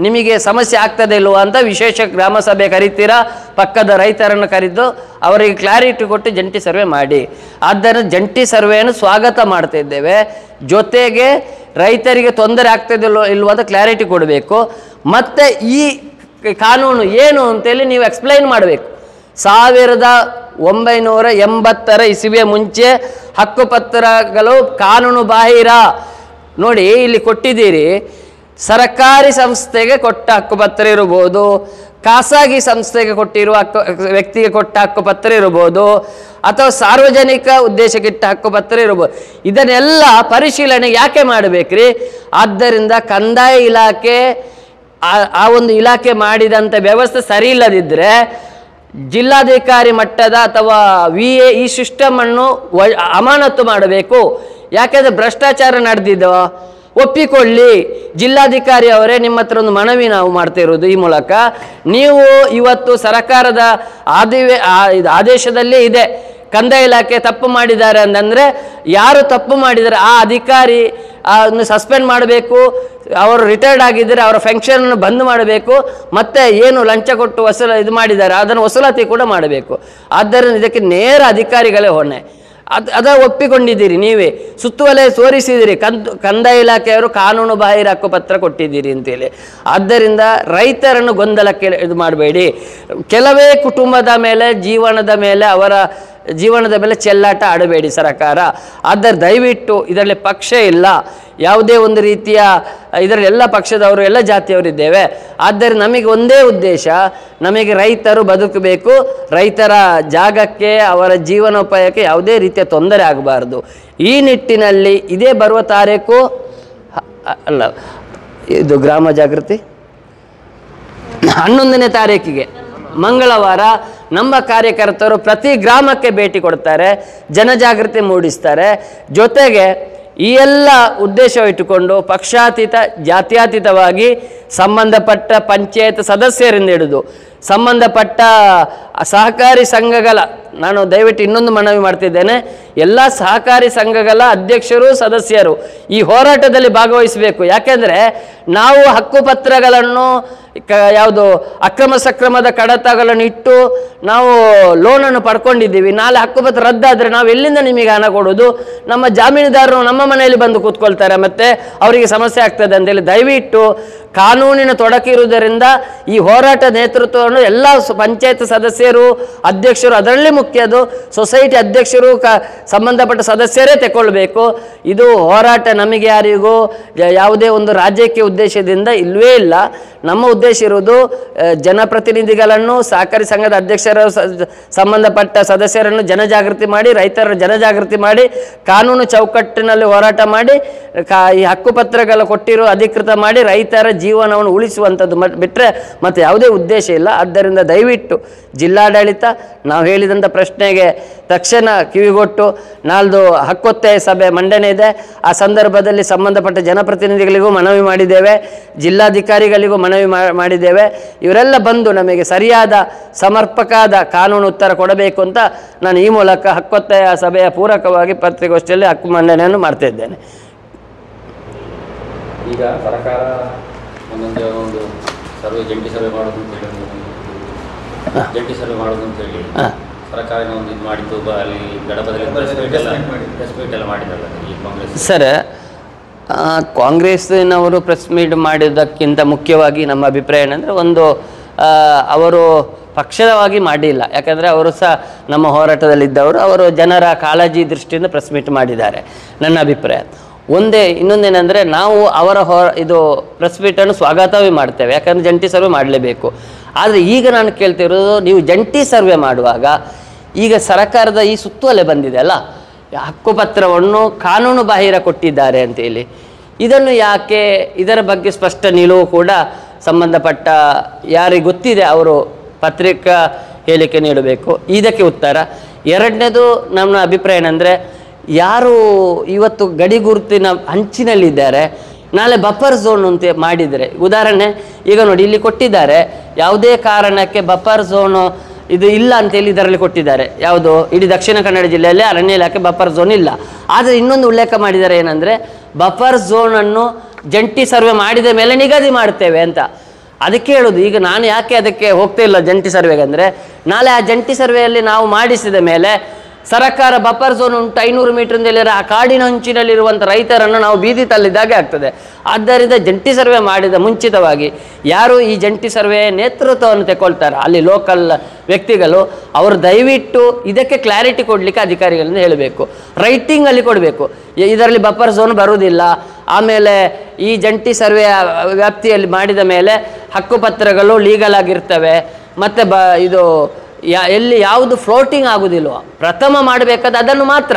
[SPEAKER 2] ನಿಮಗೆ ಸಮಸ್ಯೆ ಆಗ್ತದೆ ಇಲ್ವ ಅಂತ ವಿಶೇಷ ಗ್ರಾಮ ಸಭೆ ಕರಿತೀರಾ, ಪಕ್ಕದ ರೈತರನ್ನು ಕರೆದು ಅವರಿಗೆ ಕ್ಲಾರಿಟಿ ಕೊಟ್ಟು ಜಂಟಿ ಸರ್ವೆ ಮಾಡಿ. ಆದ್ದರಿಂದ ಜಂಟಿ ಸರ್ವೆಯನ್ನು ಸ್ವಾಗತ ಮಾಡ್ತಾ ಇದ್ದೇವೆ. ಜೊತೆಗೆ ರೈತರಿಗೆ ತೊಂದರೆ ಆಗ್ತದೆ ಇಲ್ವ ಅಂತ ಕ್ಲಾರಿಟಿ ಕೊಡಬೇಕು. ಮತ್ತು ಈ ಕಾನೂನು ಏನು ಅಂತೇಳಿ ನೀವು ಎಕ್ಸ್ಪ್ಲೈನ್ ಮಾಡಬೇಕು. 1980 ಇಸವಿಯ ಮುಂಚೆ ಹಕ್ಕುಪತ್ರಗಳು ಕಾನೂನು ಬಾಹಿರ. ನೋಡಿ, ಇಲ್ಲಿ ಕೊಟ್ಟಿದ್ದೀರಿ, ಸರ್ಕಾರಿ ಸಂಸ್ಥೆಗೆ ಕೊಟ್ಟ ಹಕ್ಕುಪತ್ರ ಇರ್ಬೋದು, ಖಾಸಗಿ ಸಂಸ್ಥೆಗೆ ಕೊಟ್ಟಿರುವ ವ್ಯಕ್ತಿಗೆ ಕೊಟ್ಟ ಹಕ್ಕುಪತ್ರ ಇರ್ಬೋದು, ಅಥವಾ ಸಾರ್ವಜನಿಕ ಉದ್ದೇಶಕ್ಕೆ ಇಟ್ಟ ಹಕ್ಕುಪತ್ರ ಇರ್ಬೋದು. ಇದನ್ನೆಲ್ಲ ಪರಿಶೀಲನೆ ಯಾಕೆ ಮಾಡಬೇಕ್ರಿ? ಆದ್ದರಿಂದ ಕಂದಾಯ ಇಲಾಖೆ ಆ ಒಂದು ಇಲಾಖೆ ಮಾಡಿದಂಥ ವ್ಯವಸ್ಥೆ ಸರಿ ಇಲ್ಲದಿದ್ದರೆ ಜಿಲ್ಲಾಧಿಕಾರಿ ಮಟ್ಟದ ಅಥವಾ VA ಈ ಸಿಸ್ಟಮನ್ನು ಅಮಾನತು ಮಾಡಬೇಕು. ಯಾಕೆಂದರೆ ಭ್ರಷ್ಟಾಚಾರ ನಡೆದಿದ್ದೋ ಒಪ್ಪಿಕೊಳ್ಳಿ. ಜಿಲ್ಲಾಧಿಕಾರಿ ಅವರೇ, ನಿಮ್ಮ ಹತ್ರ ಒಂದು ಮನವಿ ನಾವು ಮಾಡ್ತಿರೋದು ಈ ಮೂಲಕ. ನೀವು ಇವತ್ತು ಸರ್ಕಾರದ ಆದೇಶದಲ್ಲೇ ಇದೆ, ಕಂದಾಯ ಇಲಾಖೆ ತಪ್ಪು ಮಾಡಿದ್ದಾರೆ ಅಂತಂದರೆ ಯಾರು ತಪ್ಪು ಮಾಡಿದ್ದಾರೆ ಆ ಅಧಿಕಾರಿ ಸಸ್ಪೆಂಡ್ ಮಾಡಬೇಕು. ಅವರು ರಿಟೈರ್ಡ್ ಆಗಿದ್ದರೆ ಅವರ ಫಂಕ್ಷನನ್ನು ಬಂದ್ ಮಾಡಬೇಕು. ಮತ್ತು ಏನು ಲಂಚ ಕೊಟ್ಟು ಇದು ಮಾಡಿದ್ದಾರೆ ಅದನ್ನು ವಸೂಲಾತಿ ಕೂಡ ಮಾಡಬೇಕು. ಆದ್ದರಿಂದ ಇದಕ್ಕೆ ನೇರ ಅಧಿಕಾರಿಗಳೇ ಹೊಣೆ. ಅದ ಒಪ್ಪಿಕೊಂಡಿದ್ದೀರಿ, ನೀವೇ ಸುತ್ತುವಲಯ ತೋರಿಸಿದ್ದೀರಿ. ಕಂದಾಯ ಇಲಾಖೆಯವರು ಕಾನೂನು ಬಾಹಿರ ಹಕ್ಕುಪತ್ರ ಕೊಟ್ಟಿದ್ದೀರಿ ಅಂತೇಳಿ. ಆದ್ದರಿಂದ ರೈತರನ್ನು ಗೊಂದಲಕ್ಕೆ ಇದು ಮಾಡಬೇಡಿ. ಕೆಲವೇ ಕುಟುಂಬದ ಮೇಲೆ, ಅವರ ಜೀವನದ ಮೇಲೆ ಚೆಲ್ಲಾಟ ಆಡಬೇಡಿ ಸರ್ಕಾರ. ಆದರೆ ದಯವಿಟ್ಟು ಇದರಲ್ಲಿ ಪಕ್ಷ ಇಲ್ಲ, ಯಾವುದೇ ಒಂದು ರೀತಿಯ ಇದರಲ್ಲಿ ಎಲ್ಲ ಪಕ್ಷದವರು, ಎಲ್ಲ ಜಾತಿಯವರಿದ್ದೇವೆ. ಆದ್ದರಿಂದ ನಮಗೆ ಒಂದೇ ಉದ್ದೇಶ, ನಮಗೆ ರೈತರು ಬದುಕಬೇಕು. ರೈತರ ಜಾಗಕ್ಕೆ, ಅವರ ಜೀವನೋಪಾಯಕ್ಕೆ ಯಾವುದೇ ರೀತಿಯ ತೊಂದರೆ ಆಗಬಾರ್ದು. ಈ ನಿಟ್ಟಿನಲ್ಲಿ ಇದೇ ಬರುವ ತಾರೀಕು ಇದು ಗ್ರಾಮ ಜಾಗೃತಿ 11ನೇ ತಾರೀಕಿಗೆ ಮಂಗಳವಾರ ನಮ್ಮ ಕಾರ್ಯಕರ್ತರು ಪ್ರತಿ ಗ್ರಾಮಕ್ಕೆ ಭೇಟಿ ಕೊಡ್ತಾರೆ, ಜನಜಾಗೃತಿ ಮೂಡಿಸ್ತಾರೆ. ಜೊತೆಗೆ ಈ ಎಲ್ಲ ಉದ್ದೇಶವಿಟ್ಟುಕೊಂಡು ಪಕ್ಷಾತೀತ, ಜಾತ್ಯತೀತವಾಗಿ ಸಂಬಂಧಪಟ್ಟ ಪಂಚಾಯತ್ ಸದಸ್ಯರಿಂದ ಹಿಡಿದು ಸಂಬಂಧಪಟ್ಟ ಸಹಕಾರಿ ಸಂಘಗಳ, ನಾನು ದಯವಿಟ್ಟು ಇನ್ನೊಂದು ಮನವಿ ಮಾಡ್ತಿದ್ದೇನೆ, ಎಲ್ಲ ಸಹಕಾರಿ ಸಂಘಗಳ ಅಧ್ಯಕ್ಷರು ಸದಸ್ಯರು ಈ ಹೋರಾಟದಲ್ಲಿ ಭಾಗವಹಿಸಬೇಕು. ಯಾಕೆಂದರೆ ನಾವು ಹಕ್ಕುಪತ್ರಗಳನ್ನು ಯಾವುದು ಅಕ್ರಮ ಸಕ್ರಮದ ಕಡತಗಳನ್ನು ಇಟ್ಟು ನಾವು ಲೋನನ್ನು ಪಡ್ಕೊಂಡಿದ್ದೀವಿ. ನಾಳೆ ಹಕ್ಕುಪತ್ರ ರದ್ದಾದರೆ ನಾವು ಎಲ್ಲಿಂದ ನಿಮಗೆ ಹಣ ಕೊಡೋದು? ನಮ್ಮ ಜಾಮೀನುದಾರರು ನಮ್ಮ ಮನೆಯಲ್ಲಿ ಬಂದು ಕೂತ್ಕೊಳ್ತಾರೆ, ಮತ್ತು ಅವರಿಗೆ ಸಮಸ್ಯೆ ಆಗ್ತದೆ ಅಂತೇಳಿ ದಯವಿಟ್ಟು ಕಾನೂನಿನ ತೊಡಕಿರುವುದರಿಂದ ಈ ಹೋರಾಟ ನೇತೃತ್ವವನ್ನು ಎಲ್ಲ ಪಂಚಾಯತ್ ಸದಸ್ಯರು, ಅಧ್ಯಕ್ಷರು, ಅದರಲ್ಲಿ ಮುಖ್ಯದು ಸೊಸೈಟಿ ಅಧ್ಯಕ್ಷರು, ಸಂಬಂಧಪಟ್ಟ ಸದಸ್ಯರೇ ತಗೊಳ್ಬೇಕು. ಇದು ಹೋರಾಟ ನಮಗೆ ಯಾರಿಗೂ ಯಾವುದೇ ಒಂದು ರಾಜಕೀಯ ಉದ್ದೇಶದಿಂದ ಇಲ್ಲವೇ ಇಲ್ಲ. ನಮ್ಮ ಉದ್ದೇಶ ಇರುವುದು ಜನಪ್ರತಿನಿಧಿಗಳನ್ನು, ಸಹಕಾರಿ ಸಂಘದ ಅಧ್ಯಕ್ಷರ, ಸಂಬಂಧಪಟ್ಟ ಸದಸ್ಯರನ್ನು ಜನಜಾಗೃತಿ ಮಾಡಿ, ರೈತರ ಜನಜಾಗೃತಿ ಮಾಡಿ, ಕಾನೂನು ಚೌಕಟ್ಟಿನಲ್ಲಿ ಹೋರಾಟ ಮಾಡಿ, ಈ ಹಕ್ಕುಪತ್ರಗಳ ಕೊಟ್ಟಿರೋ ಅಧಿಕೃತ ಮಾಡಿ ರೈತರ ಜೀವನವನ್ನು ಉಳಿಸುವಂಥದ್ದು ಬಿಟ್ಟರೆ ಮತ್ತು ಯಾವುದೇ ಉದ್ದೇಶ ಇಲ್ಲ. ಆದ್ದರಿಂದ ದಯವಿಟ್ಟು ಜಿಲ್ಲಾಡಳಿತ ನಾವು ಹೇಳಿದಂಥ ಪ್ರಶ್ನೆಗೆ ತಕ್ಷಣ ಕಿವಿಗೊಟ್ಟು ನಾಳ್ದು ಹಕ್ಕೊತ್ತಾಯ ಸಭೆ ಮಂಡನೆ ಇದೆ. ಆ ಸಂದರ್ಭದಲ್ಲಿ ಸಂಬಂಧಪಟ್ಟ ಜನಪ್ರತಿನಿಧಿಗಳಿಗೂ ಮನವಿ ಮಾಡಿದ್ದೇವೆ, ಜಿಲ್ಲಾಧಿಕಾರಿಗಳಿಗೂ ಮನವಿ ಮಾಡಿದ್ದೇವೆ. ಇವರೆಲ್ಲ ಬಂದು ನಮಗೆ ಸರಿಯಾದ ಸಮರ್ಪಕಾದ ಕಾನೂನು ಉತ್ತರ ಕೊಡಬೇಕು ಅಂತ ನಾನು ಈ ಮೂಲಕ ಹಕ್ಕೊತ್ತಾಯ ಸಭೆಯ ಪೂರಕವಾಗಿ ಪತ್ರಿಕಾಗೋಷ್ಠಿಯಲ್ಲಿ ಹಕ್ಕು ಮಂಡನೆಯನ್ನು ಮಾಡ್ತಾ ಇದ್ದೇನೆ.
[SPEAKER 3] ಈಗ ಸರ್ಕಾರ ಒಂದು ಸರ್ವೆ ಜಂಟಿ ಸರ್ವೆ ಮಾಡೋದು ಅಂತೇಳಿ ಜಂಟಿ ಸರ್ವೆ ಮಾಡೋದು ಅಂತೇಳಿ ಸರ್ಕಾರನ ಒಂದು ಇದು ಮಾಡಿದ್ದು ಅಲ್ಲಿ ಗಡಪದಲ್ಲಿ ಪ್ರೆಸ್ ಮೀಟ್ ಎಲ್ಲ ಮಾಡಿದ್ದಲ್ಲ ಈ ಕಾಂಗ್ರೆಸ್.
[SPEAKER 2] ಸರ್, ಕಾಂಗ್ರೆಸ್ಸಿನವರು ಪ್ರೆಸ್ ಮೀಟ್ ಮಾಡಿದ್ದಕ್ಕಿಂತ ಮುಖ್ಯವಾಗಿ ನಮ್ಮ ಅಭಿಪ್ರಾಯ ಏನಂದರೆ, ಒಂದು ಅವರು ಪಕ್ಷದವಾಗಿ ಮಾಡಿಲ್ಲ. ಯಾಕಂದರೆ ಅವರು ಸಹ ನಮ್ಮ ಹೋರಾಟದಲ್ಲಿದ್ದವರು, ಅವರು ಜನರ ಕಾಳಜಿ ದೃಷ್ಟಿಯಿಂದ ಪ್ರೆಸ್ ಮೀಟ್ ಮಾಡಿದ್ದಾರೆ ನನ್ನ ಅಭಿಪ್ರಾಯ. ಇನ್ನೊಂದೇನೆಂದರೆ, ನಾವು ಅವರ ಇದು ಪ್ರೆಸ್ ಮೀಟನ್ನು ಸ್ವಾಗತವೇ ಮಾಡ್ತೇವೆ, ಯಾಕಂದರೆ ಜಂಟಿ ಸರ್ವೆ ಮಾಡಲೇಬೇಕು. ಆದರೆ ಈಗ ನಾನು ಕೇಳ್ತಿರೋದು, ನೀವು ಜಂಟಿ ಸರ್ವೆ ಮಾಡುವಾಗ ಈಗ ಸರ್ಕಾರದ ಈ ಸುತ್ತೋಲೆ ಬಂದಿದೆ ಅಲ್ಲ, ಹಕ್ಕುಪತ್ರವನ್ನು ಕಾನೂನು ಬಾಹಿರ ಕೊಟ್ಟಿದ್ದಾರೆ ಅಂತೇಳಿ, ಇದನ್ನು ಯಾಕೆ, ಇದರ ಬಗ್ಗೆ ಸ್ಪಷ್ಟ ನಿಲುವು ಕೂಡ ಸಂಬಂಧಪಟ್ಟ ಯಾರಿಗೆ ಗೊತ್ತಿದೆ ಅವರು ಪತ್ರಿಕಾ ಹೇಳಿಕೆ ನೀಡಬೇಕು. ಇದಕ್ಕೆ ಉತ್ತರ. ಎರಡನೇದು ನಮ್ಮ ಅಭಿಪ್ರಾಯ ಏನಂದರೆ, ಯಾರು ಇವತ್ತು ಗಡಿ ಗುರುತಿನ ಅಂಚಿನಲ್ಲಿದ್ದಾರೆ, ನಾಳೆ ಬಫರ್ ಝೋನ್ ಅಂತ ಮಾಡಿದರೆ, ಉದಾಹರಣೆ ಈಗ ನೋಡಿ ಇಲ್ಲಿ ಕೊಟ್ಟಿದ್ದಾರೆ, ಯಾವುದೇ ಕಾರಣಕ್ಕೆ ಬಫರ್ ಝೋನು ಇದು ಇಲ್ಲ ಅಂತೇಳಿ ಇದರಲ್ಲಿ ಕೊಟ್ಟಿದ್ದಾರೆ. ಯಾವುದು, ಇಡೀ ದಕ್ಷಿಣ ಕನ್ನಡ ಜಿಲ್ಲೆಯಲ್ಲಿ ಅರಣ್ಯ ಇಲಾಖೆ ಬಫರ್ ಝೋನ್ ಇಲ್ಲ. ಆದರೆ ಇನ್ನೊಂದು ಉಲ್ಲೇಖ ಮಾಡಿದ್ದಾರೆ, ಏನಂದರೆ ಬಫರ್ ಝೋನನ್ನು ಜಂಟಿ ಸರ್ವೆ ಮಾಡಿದ ಮೇಲೆ ನಿಗದಿ ಮಾಡ್ತೇವೆ ಅಂತ. ಅದಕ್ಕೆ ಹೇಳೋದು, ಈಗ ನಾನು ಯಾಕೆ ಅದಕ್ಕೆ ಹೋಗ್ತಾ ಇಲ್ಲ ಜಂಟಿ ಸರ್ವೆಗೆ ಅಂದರೆ, ನಾಳೆ ಆ ಜಂಟಿ ಸರ್ವೆಯಲ್ಲಿ ನಾವು ಮಾಡಿಸಿದ ಮೇಲೆ ಸರ್ಕಾರ ಬಫರ್ ಝೋನ್ ಉಂಟು 500 ಮೀಟರ್ನಲ್ಲಿರೋ ಆ ಕಾಡಿನ ಅಂಚಿನಲ್ಲಿರುವಂಥ ರೈತರನ್ನು ನಾವು ಬೀದಿ ತಳ್ಳಿದಾಗೆ ಆಗ್ತದೆ. ಆದ್ದರಿಂದ ಜಂಟಿ ಸರ್ವೆ ಮಾಡಿದ ಮುಂಚಿತವಾಗಿ ಯಾರು ಈ ಜಂಟಿ ಸರ್ವೆ ನೇತೃತ್ವವನ್ನು ತಗೊಳ್ತಾರೆ ಅಲ್ಲಿ ಲೋಕಲ್ ವ್ಯಕ್ತಿಗಳು, ಅವರು ದಯವಿಟ್ಟು ಇದಕ್ಕೆ ಕ್ಲಾರಿಟಿ ಕೊಡಲಿಕ್ಕೆ ಅಧಿಕಾರಿಗಳಿಂದ ಹೇಳಬೇಕು, ರೈಟಿಂಗಲ್ಲಿ ಕೊಡಬೇಕು. ಇದರಲ್ಲಿ ಬಫರ್ ಝೋನ್ ಬರುವುದಿಲ್ಲ, ಆಮೇಲೆ ಈ ಜಂಟಿ ಸರ್ವೆಯ ವ್ಯಾಪ್ತಿಯಲ್ಲಿ ಮಾಡಿದ ಮೇಲೆ ಹಕ್ಕುಪತ್ರಗಳು ಲೀಗಲ್ ಆಗಿರ್ತವೆ, ಮತ್ತು ಇದು ಎಲ್ಲಿ ಯಾವುದು ಫ್ಲೋಟಿಂಗ್ ಆಗೋದಿಲ್ವ, ಪ್ರಥಮ ಮಾಡಬೇಕಾದ ಅದನ್ನು ಮಾತ್ರ,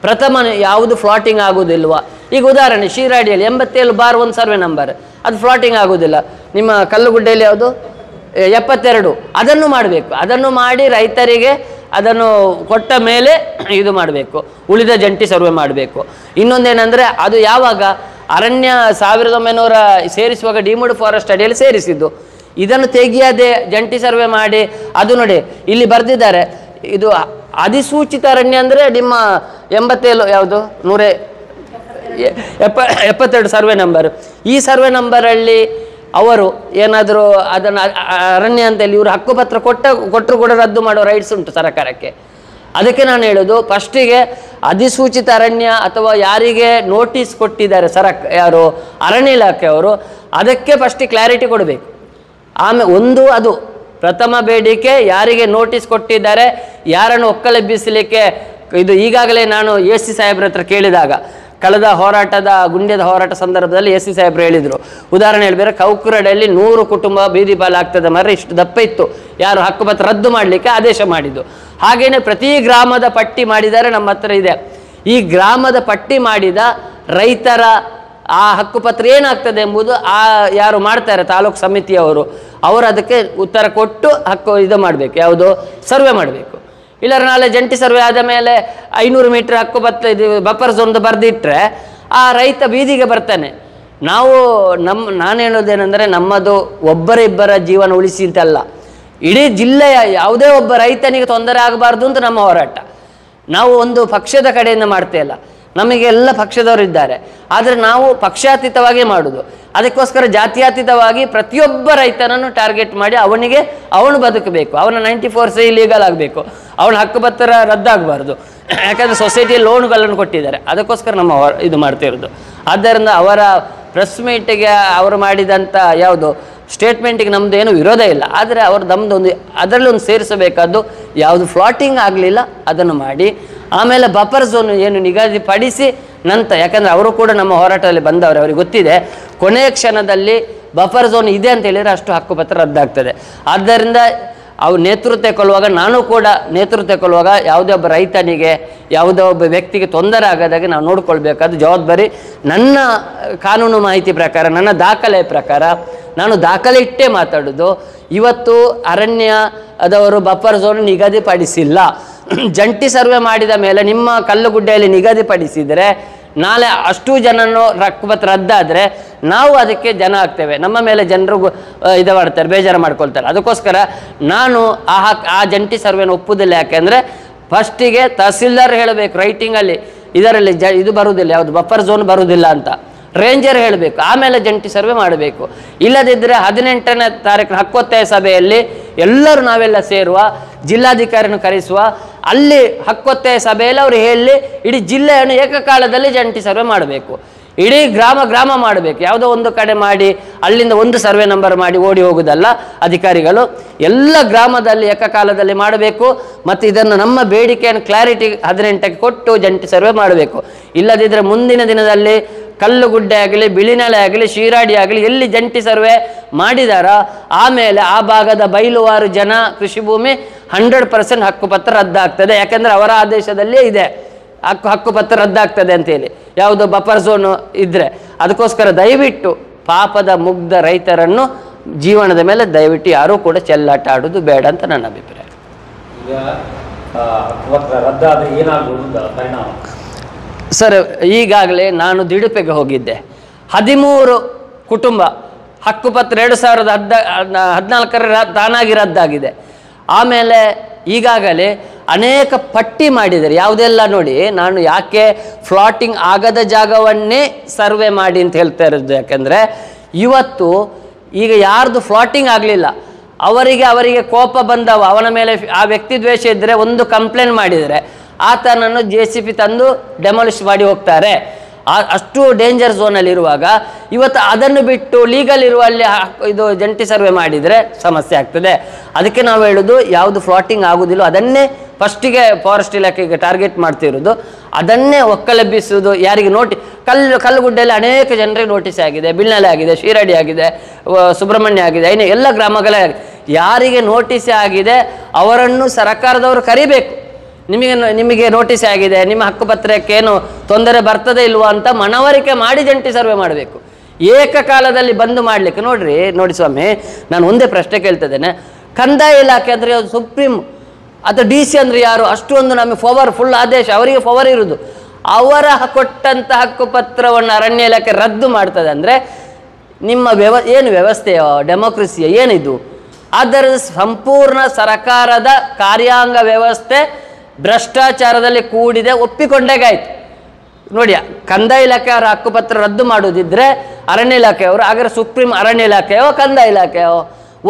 [SPEAKER 2] ಪ್ರಥಮ ಯಾವುದು ಫ್ಲಾಟಿಂಗ್ ಆಗೋದಿಲ್ವ. ಈಗ ಉದಾಹರಣೆ ಶಿರಾಡಿಯಲ್ಲಿ 87/1 ಸರ್ವೆ ನಂಬರ್, ಅದು ಫ್ಲಾಟಿಂಗ್ ಆಗೋದಿಲ್ಲ. ನಿಮ್ಮ ಕಲ್ಲುಗುಡ್ಡೆಯಲ್ಲಿ ಯಾವುದು 72, ಅದನ್ನು ಮಾಡಬೇಕು. ಅದನ್ನು ಮಾಡಿ ರೈತರಿಗೆ ಅದನ್ನು ಕೊಟ್ಟ ಮೇಲೆ ಇದು ಮಾಡಬೇಕು, ಉಳಿದ ಜಂಟಿ ಸರ್ವೆ ಮಾಡಬೇಕು. ಇನ್ನೊಂದೇನೆಂದರೆ, ಅದು ಯಾವಾಗ ಅರಣ್ಯ 1900 ಸೇರಿಸುವಾಗ ಡಿಮೂಡ್ ಫಾರೆಸ್ಟ್ ಅಡಿಯಲ್ಲಿ ಸೇರಿಸಿದ್ದು, ಇದನ್ನು ತೆಗೆಯದೆ ಜಂಟಿ ಸರ್ವೆ ಮಾಡಿ, ಅದು ನೋಡಿ ಇಲ್ಲಿ ಬರೆದಿದ್ದಾರೆ, ಇದು ಅಧಿಸೂಚಿತ ಅರಣ್ಯ ಅಂದರೆ ನಿಮ್ಮ 87 ಯಾವುದು 172 ಸರ್ವೆ ನಂಬರ್. ಈ ಸರ್ವೆ ನಂಬರಲ್ಲಿ ಅವರು ಏನಾದರೂ ಅದನ್ನು ಅರಣ್ಯ ಅಂತೇಳಿ ಇವರು ಹಕ್ಕುಪತ್ರ ಕೊಟ್ಟರು ಕೂಡ ರದ್ದು ಮಾಡೋ ರೈಟ್ಸ್ ಉಂಟು ಸರ್ಕಾರಕ್ಕೆ. ಅದಕ್ಕೆ ನಾನು ಹೇಳೋದು, ಫಸ್ಟಿಗೆ ಅಧಿಸೂಚಿತ ಅರಣ್ಯ ಅಥವಾ ಯಾರಿಗೆ ನೋಟಿಸ್ ಕೊಟ್ಟಿದ್ದಾರೆ ಯಾರು ಅರಣ್ಯ ಇಲಾಖೆಯವರು, ಅದಕ್ಕೆ ಫಸ್ಟಿಗೆ ಕ್ಲಾರಿಟಿ ಕೊಡಬೇಕು. ಆಮೇಲೆ ಅದು ಪ್ರಥಮ ಬೇಡಿಕೆ, ಯಾರಿಗೆ ನೋಟಿಸ್ ಕೊಟ್ಟಿದ್ದಾರೆ, ಯಾರನ್ನು ಒಕ್ಕಲೆಬ್ಬಿಸಲಿಕ್ಕೆ ಇದು. ಈಗಾಗಲೇ ನಾನು AC ಸಾಹೇಬ್ರ ಹತ್ರ ಕೇಳಿದಾಗ, ಕಳೆದ ಹೋರಾಟದ ಗುಂಡ್ಯದ ಹೋರಾಟ ಸಂದರ್ಭದಲ್ಲಿ AC ಸಾಹೇಬ್ರು ಹೇಳಿದರು, ಉದಾಹರಣೆ ಹೇಳಿದ್ರೆ ಕೌಕುರಡಲ್ಲಿ 100 ಕುಟುಂಬ ಬೀದಿ ಪಾಲಾಗ್ತದೆ ಮರ, ಇಷ್ಟು ದಪ್ಪ ಇತ್ತು, ಯಾರು ಹಕ್ಕುಪತ್ರ ರದ್ದು ಮಾಡಲಿಕ್ಕೆ ಆದೇಶ ಮಾಡಿದ್ದು. ಹಾಗೆಯೇ ಪ್ರತಿ ಗ್ರಾಮದ ಪಟ್ಟಿ ಮಾಡಿದ್ದಾರೆ, ನಮ್ಮ ಹತ್ರ ಇದೆ. ಈ ಗ್ರಾಮದ ಪಟ್ಟಿ ಮಾಡಿದ ರೈತರ ಆ ಹಕ್ಕುಪತ್ರ ಏನಾಗ್ತದೆ ಎಂಬುದು ಯಾರು ಮಾಡ್ತಾರೆ ತಾಲೂಕು ಸಮಿತಿಯವರು, ಅವರು ಅದಕ್ಕೆ ಉತ್ತರ ಕೊಟ್ಟು ಇದು ಮಾಡಬೇಕು, ಯಾವುದು ಸರ್ವೆ ಮಾಡಬೇಕು. ಇಲ್ಲ ನಾಳೆ ಜಂಟಿ ಸರ್ವೆ ಆದ ಮೇಲೆ 500 ಮೀಟರ್ ಹಕ್ಕುಪತ್ರ ಇದು ಬಫರ್ ಝೋನ್ ಬರೆದಿಟ್ಟರೆ ಆ ರೈತ ಬೀದಿಗೆ ಬರ್ತಾನೆ. ನಾನು ಹೇಳೋದೇನೆಂದರೆ, ನಮ್ಮದು ಒಬ್ಬರಿಬ್ಬರ ಜೀವನ ಉಳಿಸಿ ಅಂತಲ್ಲ, ಇಡೀ ಜಿಲ್ಲೆಯ ಯಾವುದೇ ಒಬ್ಬ ರೈತನಿಗೆ ತೊಂದರೆ ಆಗಬಾರ್ದು ಅಂತ ನಮ್ಮ ಹೋರಾಟ. ನಾವು ಒಂದು ಪಕ್ಷದ ಕಡೆಯಿಂದ ಮಾಡ್ತೇಲ್ಲ, ನಮಗೆ ಎಲ್ಲ ಪಕ್ಷದವರು ಇದ್ದಾರೆ, ಆದರೆ ನಾವು ಪಕ್ಷಾತೀತವಾಗಿ ಮಾಡೋದು. ಅದಕ್ಕೋಸ್ಕರ ಜಾತ್ಯತೀತವಾಗಿ ಪ್ರತಿಯೊಬ್ಬ ರೈತನನ್ನು ಟಾರ್ಗೆಟ್ ಮಾಡಿ ಅವನು ಬದುಕಬೇಕು, ಅವನ 94C ಲೀಗಲ್ ಆಗಬೇಕು, ಅವನ ಹಕ್ಕುಪತ್ರ ರದ್ದಾಗಬಾರ್ದು. ಯಾಕಂದರೆ ಸೊಸೈಟಿ ಲೋನ್ಗಳನ್ನು ಕೊಟ್ಟಿದ್ದಾರೆ, ಅದಕ್ಕೋಸ್ಕರ ನಮ್ಮ ಇದು ಮಾಡ್ತಿರೋದು. ಆದ್ದರಿಂದ ಅವರ ಪ್ರೆಸ್ ಮೀಟಿಗೆ ಅವರು ಮಾಡಿದಂಥ ಯಾವುದು ಸ್ಟೇಟ್ಮೆಂಟಿಗೆ ನಮ್ಮದು ಏನು ವಿರೋಧ ಇಲ್ಲ, ಆದರೆ ಅವರು ನಮ್ಮದೊಂದು ಅದರಲ್ಲಿ ಒಂದು ಸೇರಿಸಬೇಕಾದ್ದು ಯಾವುದು ಫ್ಲಾಟಿಂಗ್ ಆಗಲಿಲ್ಲ ಅದನ್ನು ಮಾಡಿ, ಆಮೇಲೆ ಬಫರ್ ಝೋನ್ ಏನು ನಿಗದಿಪಡಿಸಿ ನಂತರ, ಯಾಕಂದರೆ ಅವರು ಕೂಡ ನಮ್ಮ ಹೋರಾಟದಲ್ಲಿ ಬಂದವರು, ಅವರಿಗೆ ಗೊತ್ತಿದೆ ಕೊನೆಯ ಕ್ಷಣದಲ್ಲಿ ಬಫರ್ ಝೋನ್ ಇದೆ ಅಂತ ಹೇಳಿದರೆ ಅಷ್ಟು ಹಕ್ಕುಪತ್ರ ರದ್ದಾಗ್ತದೆ. ಆದ್ದರಿಂದ ಅವ್ರು ನೇತೃತ್ವ ಕೊಲ್ಲುವಾಗ, ನಾನು ಕೂಡ ನೇತೃತ್ವ ಕೊಲ್ಲುವಾಗ ಯಾವುದೇ ಒಬ್ಬ ರೈತನಿಗೆ ಯಾವುದೇ ಒಬ್ಬ ವ್ಯಕ್ತಿಗೆ ತೊಂದರೆ ಆಗದಾಗೆ ನಾವು ನೋಡ್ಕೊಳ್ಬೇಕಾದ ಜವಾಬ್ದಾರಿ ನನ್ನ ಕಾನೂನು ಮಾಹಿತಿ ಪ್ರಕಾರ, ನನ್ನ ದಾಖಲೆ ಪ್ರಕಾರ ನಾನು ದಾಖಲೆ ಇಟ್ಟೇ ಮಾತಾಡೋದು. ಇವತ್ತು ಅರಣ್ಯದವರು ಬಫರ್ ಝೋನ್ ನಿಗದಿಪಡಿಸಿಲ್ಲ, ಜಂಟಿ ಸರ್ವೆ ಮಾಡಿದ ಮೇಲೆ ನಿಮ್ಮ ಕಲ್ಲುಗುಡ್ಡೆಯಲ್ಲಿ ನಿಗದಿಪಡಿಸಿದರೆ ನಾಳೆ ಅಷ್ಟು ಜನನು ಹಕ್ಕುಪತ್ರ ರದ್ದಾದರೆ ನಾವು ಅದಕ್ಕೆ ಜನ ಆಗ್ತೇವೆ, ನಮ್ಮ ಮೇಲೆ ಜನರು ಇದು ಮಾಡ್ತಾರೆ, ಬೇಜಾರು ಮಾಡ್ಕೊಳ್ತಾರೆ. ಅದಕ್ಕೋಸ್ಕರ ನಾನು ಆ ಜಂಟಿ ಸರ್ವೆನ ಒಪ್ಪುವುದಿಲ್ಲ. ಯಾಕೆಂದರೆ ಫಸ್ಟಿಗೆ ತಹಸೀಲ್ದಾರ್ ಹೇಳಬೇಕು ರೈಟಿಂಗಲ್ಲಿ, ಇದರಲ್ಲಿ ಇದು ಬರುವುದಿಲ್ಲ, ಯಾವುದು ಬಫರ್ ಝೋನ್ ಬರುವುದಿಲ್ಲ ಅಂತ ರೇಂಜರ್ ಹೇಳಬೇಕು, ಆಮೇಲೆ ಜಂಟಿ ಸರ್ವೆ ಮಾಡಬೇಕು. ಇಲ್ಲದಿದ್ದರೆ 18ನೇ ತಾರೀಕು ಹಕ್ಕೊತ್ತಾಯ ಸಭೆಯಲ್ಲಿ ಎಲ್ಲರೂ ನಾವೆಲ್ಲ ಸೇರುವ, ಜಿಲ್ಲಾಧಿಕಾರಿಯನ್ನು ಕರೆಸುವ, ಅಲ್ಲಿ ಹಕ್ಕೊತ್ತಾಯ ಸಭೆಯಲ್ಲಿ ಅವರು ಹೇಳಿ ಇಡೀ ಜಿಲ್ಲೆಯನ್ನು ಏಕಕಾಲದಲ್ಲಿ ಜಂಟಿ ಸರ್ವೆ ಮಾಡಬೇಕು, ಇಡೀ ಗ್ರಾಮ ಮಾಡಬೇಕು. ಯಾವುದೋ ಒಂದು ಕಡೆ ಮಾಡಿ ಅಲ್ಲಿಂದ ಒಂದು ಸರ್ವೆ ನಂಬರ್ ಮಾಡಿ ಓಡಿ ಹೋಗುವುದಲ್ಲ ಅಧಿಕಾರಿಗಳು, ಎಲ್ಲ ಗ್ರಾಮದಲ್ಲಿ ಏಕಕಾಲದಲ್ಲಿ ಮಾಡಬೇಕು. ಮತ್ತು ಇದನ್ನು ನಮ್ಮ ಬೇಡಿಕೆಯನ್ನು ಕ್ಲಾರಿಟಿ 18ಕ್ಕೆ ಕೊಟ್ಟು ಜಂಟಿ ಸರ್ವೆ ಮಾಡಬೇಕು. ಇಲ್ಲದಿದ್ದರೆ ಮುಂದಿನ ದಿನದಲ್ಲಿ ಕಲ್ಲುಗುಡ್ಡೆ ಆಗಲಿ, ಬಿಳಿನೆಲೆ ಆಗಲಿ, ಶಿರಾಡಿ ಆಗಲಿ ಎಲ್ಲಿ ಜಂಟಿ ಸರ್ವೆ ಮಾಡಿದಾರ ಆಮೇಲೆ ಆ ಭಾಗದ ಬಯಲುವಾರು ಜನ ಕೃಷಿ ಭೂಮಿ 100% ಹಕ್ಕುಪತ್ರ ರದ್ದಾಗ್ತದೆ. ಯಾಕೆಂದರೆ ಅವರ ಆದೇಶದಲ್ಲೇ ಇದೆ ಹಕ್ಕುಪತ್ರ ರದ್ದಾಗ್ತದೆ ಅಂತೇಳಿ, ಯಾವುದೋ ಬಫರ್ ಝೋನು ಇದ್ದರೆ. ಅದಕ್ಕೋಸ್ಕರ ದಯವಿಟ್ಟು ಪಾಪದ ಮುಗ್ಧ ರೈತರನ್ನು ಜೀವನದ ಮೇಲೆ ದಯವಿಟ್ಟು ಯಾರೂ ಕೂಡ ಚೆಲ್ಲಾಟ ಆಡೋದು ಬೇಡ ಅಂತ ನನ್ನ ಅಭಿಪ್ರಾಯ.
[SPEAKER 3] ಈಗ ಹಕ್ಕುಪತ್ರ ರದ್ದಾದರೆ ಏನಾಗುವುದು ಪರಿಣಾಮ?
[SPEAKER 2] ಸರ್, ಈಗಾಗಲೇ ನಾನು ದಿಡುಪೆಗೆ ಹೋಗಿದ್ದೆ, 13 ಕುಟುಂಬ ಹಕ್ಕುಪತ್ರ 2014 ತಾನಾಗಿ ರದ್ದಾಗಿದೆ. ಆಮೇಲೆ ಈಗಾಗಲೇ ಅನೇಕ ಪಟ್ಟಿ ಮಾಡಿದ್ದಾರೆ, ಯಾವುದೆಲ್ಲ ನೋಡಿ. ನಾನು ಯಾಕೆ ಫ್ಲಾಟಿಂಗ್ ಆಗದ ಜಾಗವನ್ನೇ ಸರ್ವೆ ಮಾಡಿ ಅಂತ ಹೇಳ್ತಾ ಇರೋದು, ಯಾಕೆಂದರೆ ಇವತ್ತು ಈಗ ಯಾರ್ದು ಫ್ಲಾಟಿಂಗ್ ಆಗಲಿಲ್ಲ ಅವರಿಗೆ ಕೋಪ ಬಂದವ, ಅವನ ಮೇಲೆ ಆ ವ್ಯಕ್ತಿ ದ್ವೇಷ ಇದ್ದರೆ ಒಂದು ಕಂಪ್ಲೇಂಟ್ ಮಾಡಿದರೆ ಆತನನ್ನು JCB ತಂದು ಡೆಮಾಲಿಷ್ ಮಾಡಿ ಹೋಗ್ತಾರೆ. ಅಷ್ಟು ಡೇಂಜರ್ ಝೋನಲ್ಲಿ ಇರುವಾಗ ಇವತ್ತು ಅದನ್ನು ಬಿಟ್ಟು ಲೀಗಲ್ ಇರುವಲ್ಲಿ ಇದು ಜಂಟಿ ಸರ್ವೆ ಮಾಡಿದರೆ ಸಮಸ್ಯೆ ಆಗ್ತದೆ. ಅದಕ್ಕೆ ನಾವು ಹೇಳೋದು ಯಾವುದು ಫ್ಲಾಟಿಂಗ್ ಆಗೋದಿಲ್ಲ ಅದನ್ನೇ ಫಸ್ಟಿಗೆ ಫಾರೆಸ್ಟ್ ಇಲಾಖೆಗೆ ಟಾರ್ಗೆಟ್ ಮಾಡ್ತಿರೋದು, ಅದನ್ನೇ ಒಕ್ಕಲೆಬ್ಬಿಸುವುದು. ಯಾರಿಗೆ ಕಲ್ಲುಗುಡ್ಡೆಯಲ್ಲಿ ಅನೇಕ ಜನರಿಗೆ ನೋಟಿಸ್ ಆಗಿದೆ, ಬಿಲ್ನೆಲೆ ಆಗಿದೆ, ಶಿರಾಡಿ ಆಗಿದೆ, ಸುಬ್ರಹ್ಮಣ್ಯ ಆಗಿದೆ, ಇನ್ನು ಎಲ್ಲ ಗ್ರಾಮಗಳೇ ಆಗಿದೆ. ಯಾರಿಗೆ ನೋಟಿಸ್ ಆಗಿದೆ ಅವರನ್ನು ಸರ್ಕಾರದವರು ಕರಿಬೇಕು. ನಿಮಗೆ ನೋಟಿಸ್ ಆಗಿದೆ, ನಿಮ್ಮ ಹಕ್ಕುಪತ್ರಕ್ಕೇನು ತೊಂದರೆ ಬರ್ತದೆ ಇಲ್ವಾ ಅಂತ ಮನವರಿಕೆ ಮಾಡಿ ಜಂಟಿ ಸರ್ವೆ ಮಾಡಬೇಕು. ಏಕಕಾಲದಲ್ಲಿ ಬಂದು ಮಾಡಲಿಕ್ಕೆ ನೋಡಿ ಸ್ವಾಮಿ, ನಾನು ಒಂದೇ ಪ್ರಶ್ನೆ ಕೇಳ್ತಿದ್ದೇನೆ. ಕಂದಾಯ ಇಲಾಖೆ ಅಂದರೆ ಸುಪ್ರೀಂ ಅಥವಾ DC ಅಂದರೆ ಯಾರು? ಅಷ್ಟೊಂದು ನಮಗೆ ಫುಲ್ ಆದೇಶ ಅವರಿಗೆ ಪವರ್ ಇರುವುದು. ಅವರ ಕೊಟ್ಟಂಥ ಹಕ್ಕುಪತ್ರವನ್ನು ಅರಣ್ಯ ಇಲಾಖೆ ರದ್ದು ಮಾಡ್ತದೆ ಅಂದರೆ ನಿಮ್ಮ ಏನು ವ್ಯವಸ್ಥೆಯೋ ಡೆಮೋಕ್ರಸಿಯೋ ಏನಿದು? ಆದ್ದರಿಂದ ಸಂಪೂರ್ಣ ಸರ್ಕಾರದ ಕಾರ್ಯಾಂಗ ವ್ಯವಸ್ಥೆ ಭ್ರಷ್ಟಾಚಾರದಲ್ಲಿ ಕೂಡಿದೆ, ಒಪ್ಪಿಕೊಂಡಾಗಾಯ್ತು. ನೋಡಿ, ಕಂದಾಯ ಇಲಾಖೆಯವರ ಹಕ್ಕುಪತ್ರ ರದ್ದು ಮಾಡೋದಿದ್ರೆ ಅರಣ್ಯ ಇಲಾಖೆಯವರು, ಹಾಗಾದ್ರೆ ಸುಪ್ರೀಂ ಅರಣ್ಯ ಇಲಾಖೆಯೋ ಕಂದಾಯ ಇಲಾಖೆಯೋ?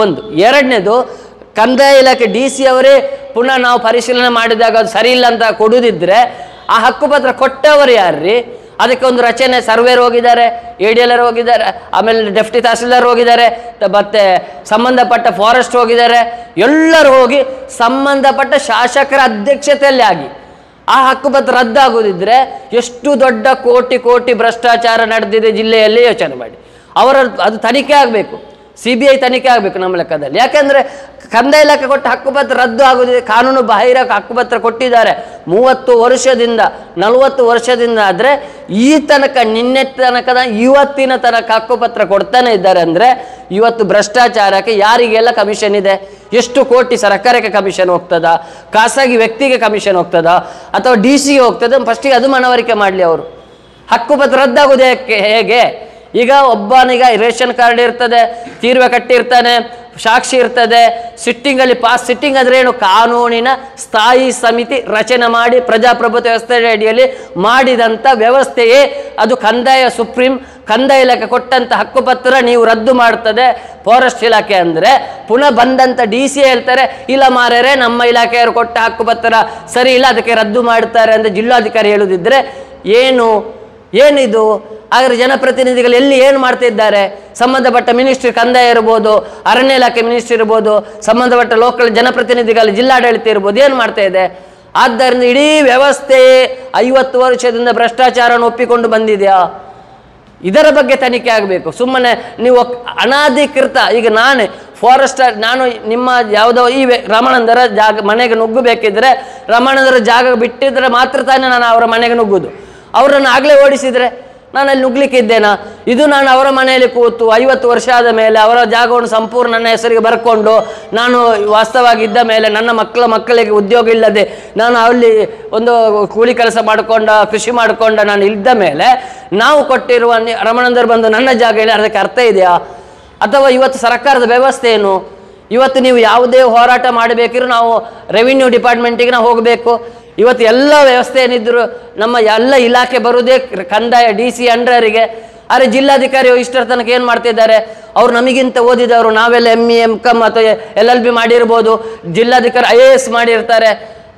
[SPEAKER 2] ಒಂದು. ಎರಡನೇದು, ಕಂದಾಯ ಇಲಾಖೆ DC ಅವರೇ ಪುನಃ ನಾವು ಪರಿಶೀಲನೆ ಮಾಡಿದಾಗ ಅದು ಸರಿ ಇಲ್ಲ ಅಂತ ಕೊಡುವುದಿದ್ರೆ ಆ ಹಕ್ಕುಪತ್ರ ಕೊಟ್ಟವರು ಯಾರ್ರೀ? ಅದಕ್ಕೆ ಒಂದು ರಚನೆ, ಸರ್ವೇರ್ ಹೋಗಿದ್ದಾರೆ, ADLR ಹೋಗಿದ್ದಾರೆ, ಆಮೇಲೆ ಡೆಪ್ಟಿ ತಹಸೀಲ್ದಾರ್ ಹೋಗಿದ್ದಾರೆ, ಮತ್ತು ಸಂಬಂಧಪಟ್ಟ ಫಾರೆಸ್ಟ್ ಹೋಗಿದ್ದಾರೆ. ಎಲ್ಲರೂ ಹೋಗಿ ಸಂಬಂಧಪಟ್ಟ ಶಾಸಕರ ಅಧ್ಯಕ್ಷತೆಯಲ್ಲಿ ಆಗಿ ಆ ಹಕ್ಕುಪತ್ರ ರದ್ದಾಗೋದಿದ್ರೆ ಎಷ್ಟು ದೊಡ್ಡ ಕೋಟಿ ಭ್ರಷ್ಟಾಚಾರ ನಡೆದಿದೆ ಜಿಲ್ಲೆಯಲ್ಲಿ ಯೋಚನೆ ಮಾಡಿ. ಅದು ತನಿಖೆ ಆಗಬೇಕು, CBI ತನಿಖೆ ಆಗಬೇಕು ನಮ್ಮ ಲೆಕ್ಕದಲ್ಲಿ. ಯಾಕೆಂದರೆ ಕಂದಾಯ ಇಲಾಖೆ ಕೊಟ್ಟ ಹಕ್ಕುಪತ್ರ ರದ್ದು ಆಗೋದಿದೆ, ಕಾನೂನು ಬಾಹಿರ ಹಕ್ಕುಪತ್ರ ಕೊಟ್ಟಿದ್ದಾರೆ 30 ವರ್ಷದಿಂದ 40 ವರ್ಷದಿಂದ. ಆದರೆ ಈ ತನಕ ನಿನ್ನೆ ತನಕದ ಇವತ್ತಿನ ತನಕ ಹಕ್ಕುಪತ್ರ ಕೊಡ್ತಾನೆ ಇದ್ದಾರೆ ಅಂದರೆ ಇವತ್ತು ಭ್ರಷ್ಟಾಚಾರಕ್ಕೆ ಯಾರಿಗೆಲ್ಲ ಕಮಿಷನ್ ಇದೆ? ಎಷ್ಟು ಕೋಟಿ ಸರ್ಕಾರಕ್ಕೆ ಕಮಿಷನ್ ಹೋಗ್ತದ, ಖಾಸಗಿ ವ್ಯಕ್ತಿಗೆ ಕಮಿಷನ್ ಹೋಗ್ತದ, ಅಥವಾ DC ಹೋಗ್ತದೆ? ಫಸ್ಟಿಗೆ ಅದು ಮನವರಿಕೆ ಮಾಡಲಿ ಅವರು. ಹಕ್ಕುಪತ್ರ ರದ್ದಾಗೋದು ಹೇಗೆ? ಈಗ ಒಬ್ಬನಿಗೆ ರೇಷನ್ ಕಾರ್ಡ್ ಇರ್ತದೆ, ತೀರ್ವೆ ಕಟ್ಟಿರ್ತಾನೆ, ಸಾಕ್ಷಿ ಇರ್ತದೆ. ಸಿಟ್ಟಿಂಗಲ್ಲಿ ಸಿಟ್ಟಿಂಗ್ ಅಂದರೆ ಏನು? ಕಾನೂನಿನ ಸ್ಥಾಯಿ ಸಮಿತಿ ರಚನೆ ಮಾಡಿ ಪ್ರಜಾಪ್ರಭುತ್ವ ವ್ಯವಸ್ಥೆ ಅಡಿಯಲ್ಲಿ ಮಾಡಿದಂಥ ವ್ಯವಸ್ಥೆಯೇ ಅದು. ಕಂದಾಯ ಇಲಾಖೆ ಕೊಟ್ಟಂಥ ಹಕ್ಕುಪತ್ರ ನೀವು ರದ್ದು ಮಾಡ್ತದೆ ಫಾರೆಸ್ಟ್ ಇಲಾಖೆ ಅಂದರೆ, ಪುನಃ ಬಂದಂಥ DC ಹೇಳ್ತಾರೆ ಇಲ್ಲ ಮಾರ್ಯಾರೆ ನಮ್ಮ ಇಲಾಖೆಯವರು ಕೊಟ್ಟ ಹಕ್ಕುಪತ್ರ ಸರಿ ಇಲ್ಲ ಅದಕ್ಕೆ ರದ್ದು ಮಾಡ್ತಾರೆ ಅಂತ ಜಿಲ್ಲಾಧಿಕಾರಿ ಹೇಳುದಿದ್ರೆ ಏನಿದು? ಹಾಗಾದ್ರೆ ಜನಪ್ರತಿನಿಧಿಗಳು ಎಲ್ಲಿ ಏನು ಮಾಡ್ತಿದ್ದಾರೆ? ಸಂಬಂಧಪಟ್ಟ ಮಿನಿಸ್ಟ್ರಿ ಕಂದಾಯ ಇರ್ಬೋದು, ಅರಣ್ಯ ಇಲಾಖೆ ಮಿನಿಸ್ಟ್ರಿ ಇರ್ಬೋದು, ಸಂಬಂಧಪಟ್ಟ ಲೋಕಲ್ ಜನಪ್ರತಿನಿಧಿಗಳು ಜಿಲ್ಲಾಡಳಿತ ಇರ್ಬೋದು, ಏನು ಮಾಡ್ತಾ ಇದೆ? ಆದ್ದರಿಂದ ಇಡೀ ವ್ಯವಸ್ಥೆ 50 ವರ್ಷದಿಂದ ಭ್ರಷ್ಟಾಚಾರವನ್ನು ಒಪ್ಪಿಕೊಂಡು ಬಂದಿದೆಯಾ? ಇದರ ಬಗ್ಗೆ ತನಿಖೆ ಆಗಬೇಕು. ಸುಮ್ಮನೆ ನೀವು ಅನಾಧಿಕೃತ, ಈಗ ನಾನು ನಿಮ್ಮ ಯಾವುದೋ ಈ ರಮಣಂದರ ಮನೆಗೆ ನುಗ್ಗಬೇಕಿದ್ರೆ ರಮಣಂದರ ಜಾಗ ಬಿಟ್ಟಿದ್ರೆ ಮಾತ್ರ ತಾನೇ ನಾನು ಅವರ ಮನೆಗೆ ನುಗ್ಗುದು. ಅವರನ್ನು ಆಗಲೇ ಓಡಿಸಿದರೆ ನಾನು ಅಲ್ಲಿ ನುಗ್ಲಿಕ್ಕಿದ್ದೇನಾ? ಇದು ನಾನು ಅವರ ಮನೆಯಲ್ಲಿ ಕೂತು 50 ವರ್ಷ ಆದ ಮೇಲೆ ಅವರ ಜಾಗವನ್ನು ಸಂಪೂರ್ಣ ನನ್ನ ಹೆಸರಿಗೆ ಬರ್ಕೊಂಡು ನಾನು ವಾಸ್ತವಾಗಿದ್ದ ಮೇಲೆ ನನ್ನ ಮಕ್ಕಳಿಗೆ ಉದ್ಯೋಗ ಇಲ್ಲದೆ ನಾನು ಅಲ್ಲಿ ಒಂದು ಕೂಲಿ ಕೆಲಸ ಕೃಷಿ ಮಾಡಿಕೊಂಡ ನಾನು ಇದ್ದ ಮೇಲೆ ನಾವು ಕೊಟ್ಟಿರುವ ರಮಣಂದರು ಬಂದು ನನ್ನ ಜಾಗ ಇಲ್ಲ, ಅದಕ್ಕೆ ಅರ್ಥ ಇದೆಯಾ? ಅಥವಾ ಇವತ್ತು ಸರ್ಕಾರದ ವ್ಯವಸ್ಥೆ ಏನು? ಇವತ್ತು ನೀವು ಯಾವುದೇ ಹೋರಾಟ ಮಾಡಬೇಕಿದ್ರು ನಾವು ರೆವಿನ್ಯೂ ಡಿಪಾರ್ಟ್ಮೆಂಟಿಗೆ ನಾವು ಹೋಗಬೇಕು. ಇವತ್ತು ಎಲ್ಲ ವ್ಯವಸ್ಥೆ ಏನಿದ್ರು ನಮ್ಮ ಎಲ್ಲ ಇಲಾಖೆ ಬರುವುದೇ ಕಂದಾಯ DC ಅಂಡರಿಗೆ. ಆದರೆ ಜಿಲ್ಲಾಧಿಕಾರಿಯು ಇಷ್ಟರ ತನಕ ಏನು ಮಾಡ್ತಿದ್ದಾರೆ? ಅವರು ನಮಗಿಂತ ಓದಿದವರು, ನಾವೆಲ್ಲ ME MCom ಅಥವಾ LLB ಮಾಡಿರ್ಬೋದು, ಜಿಲ್ಲಾಧಿಕಾರಿ IAS ಮಾಡಿರ್ತಾರೆ.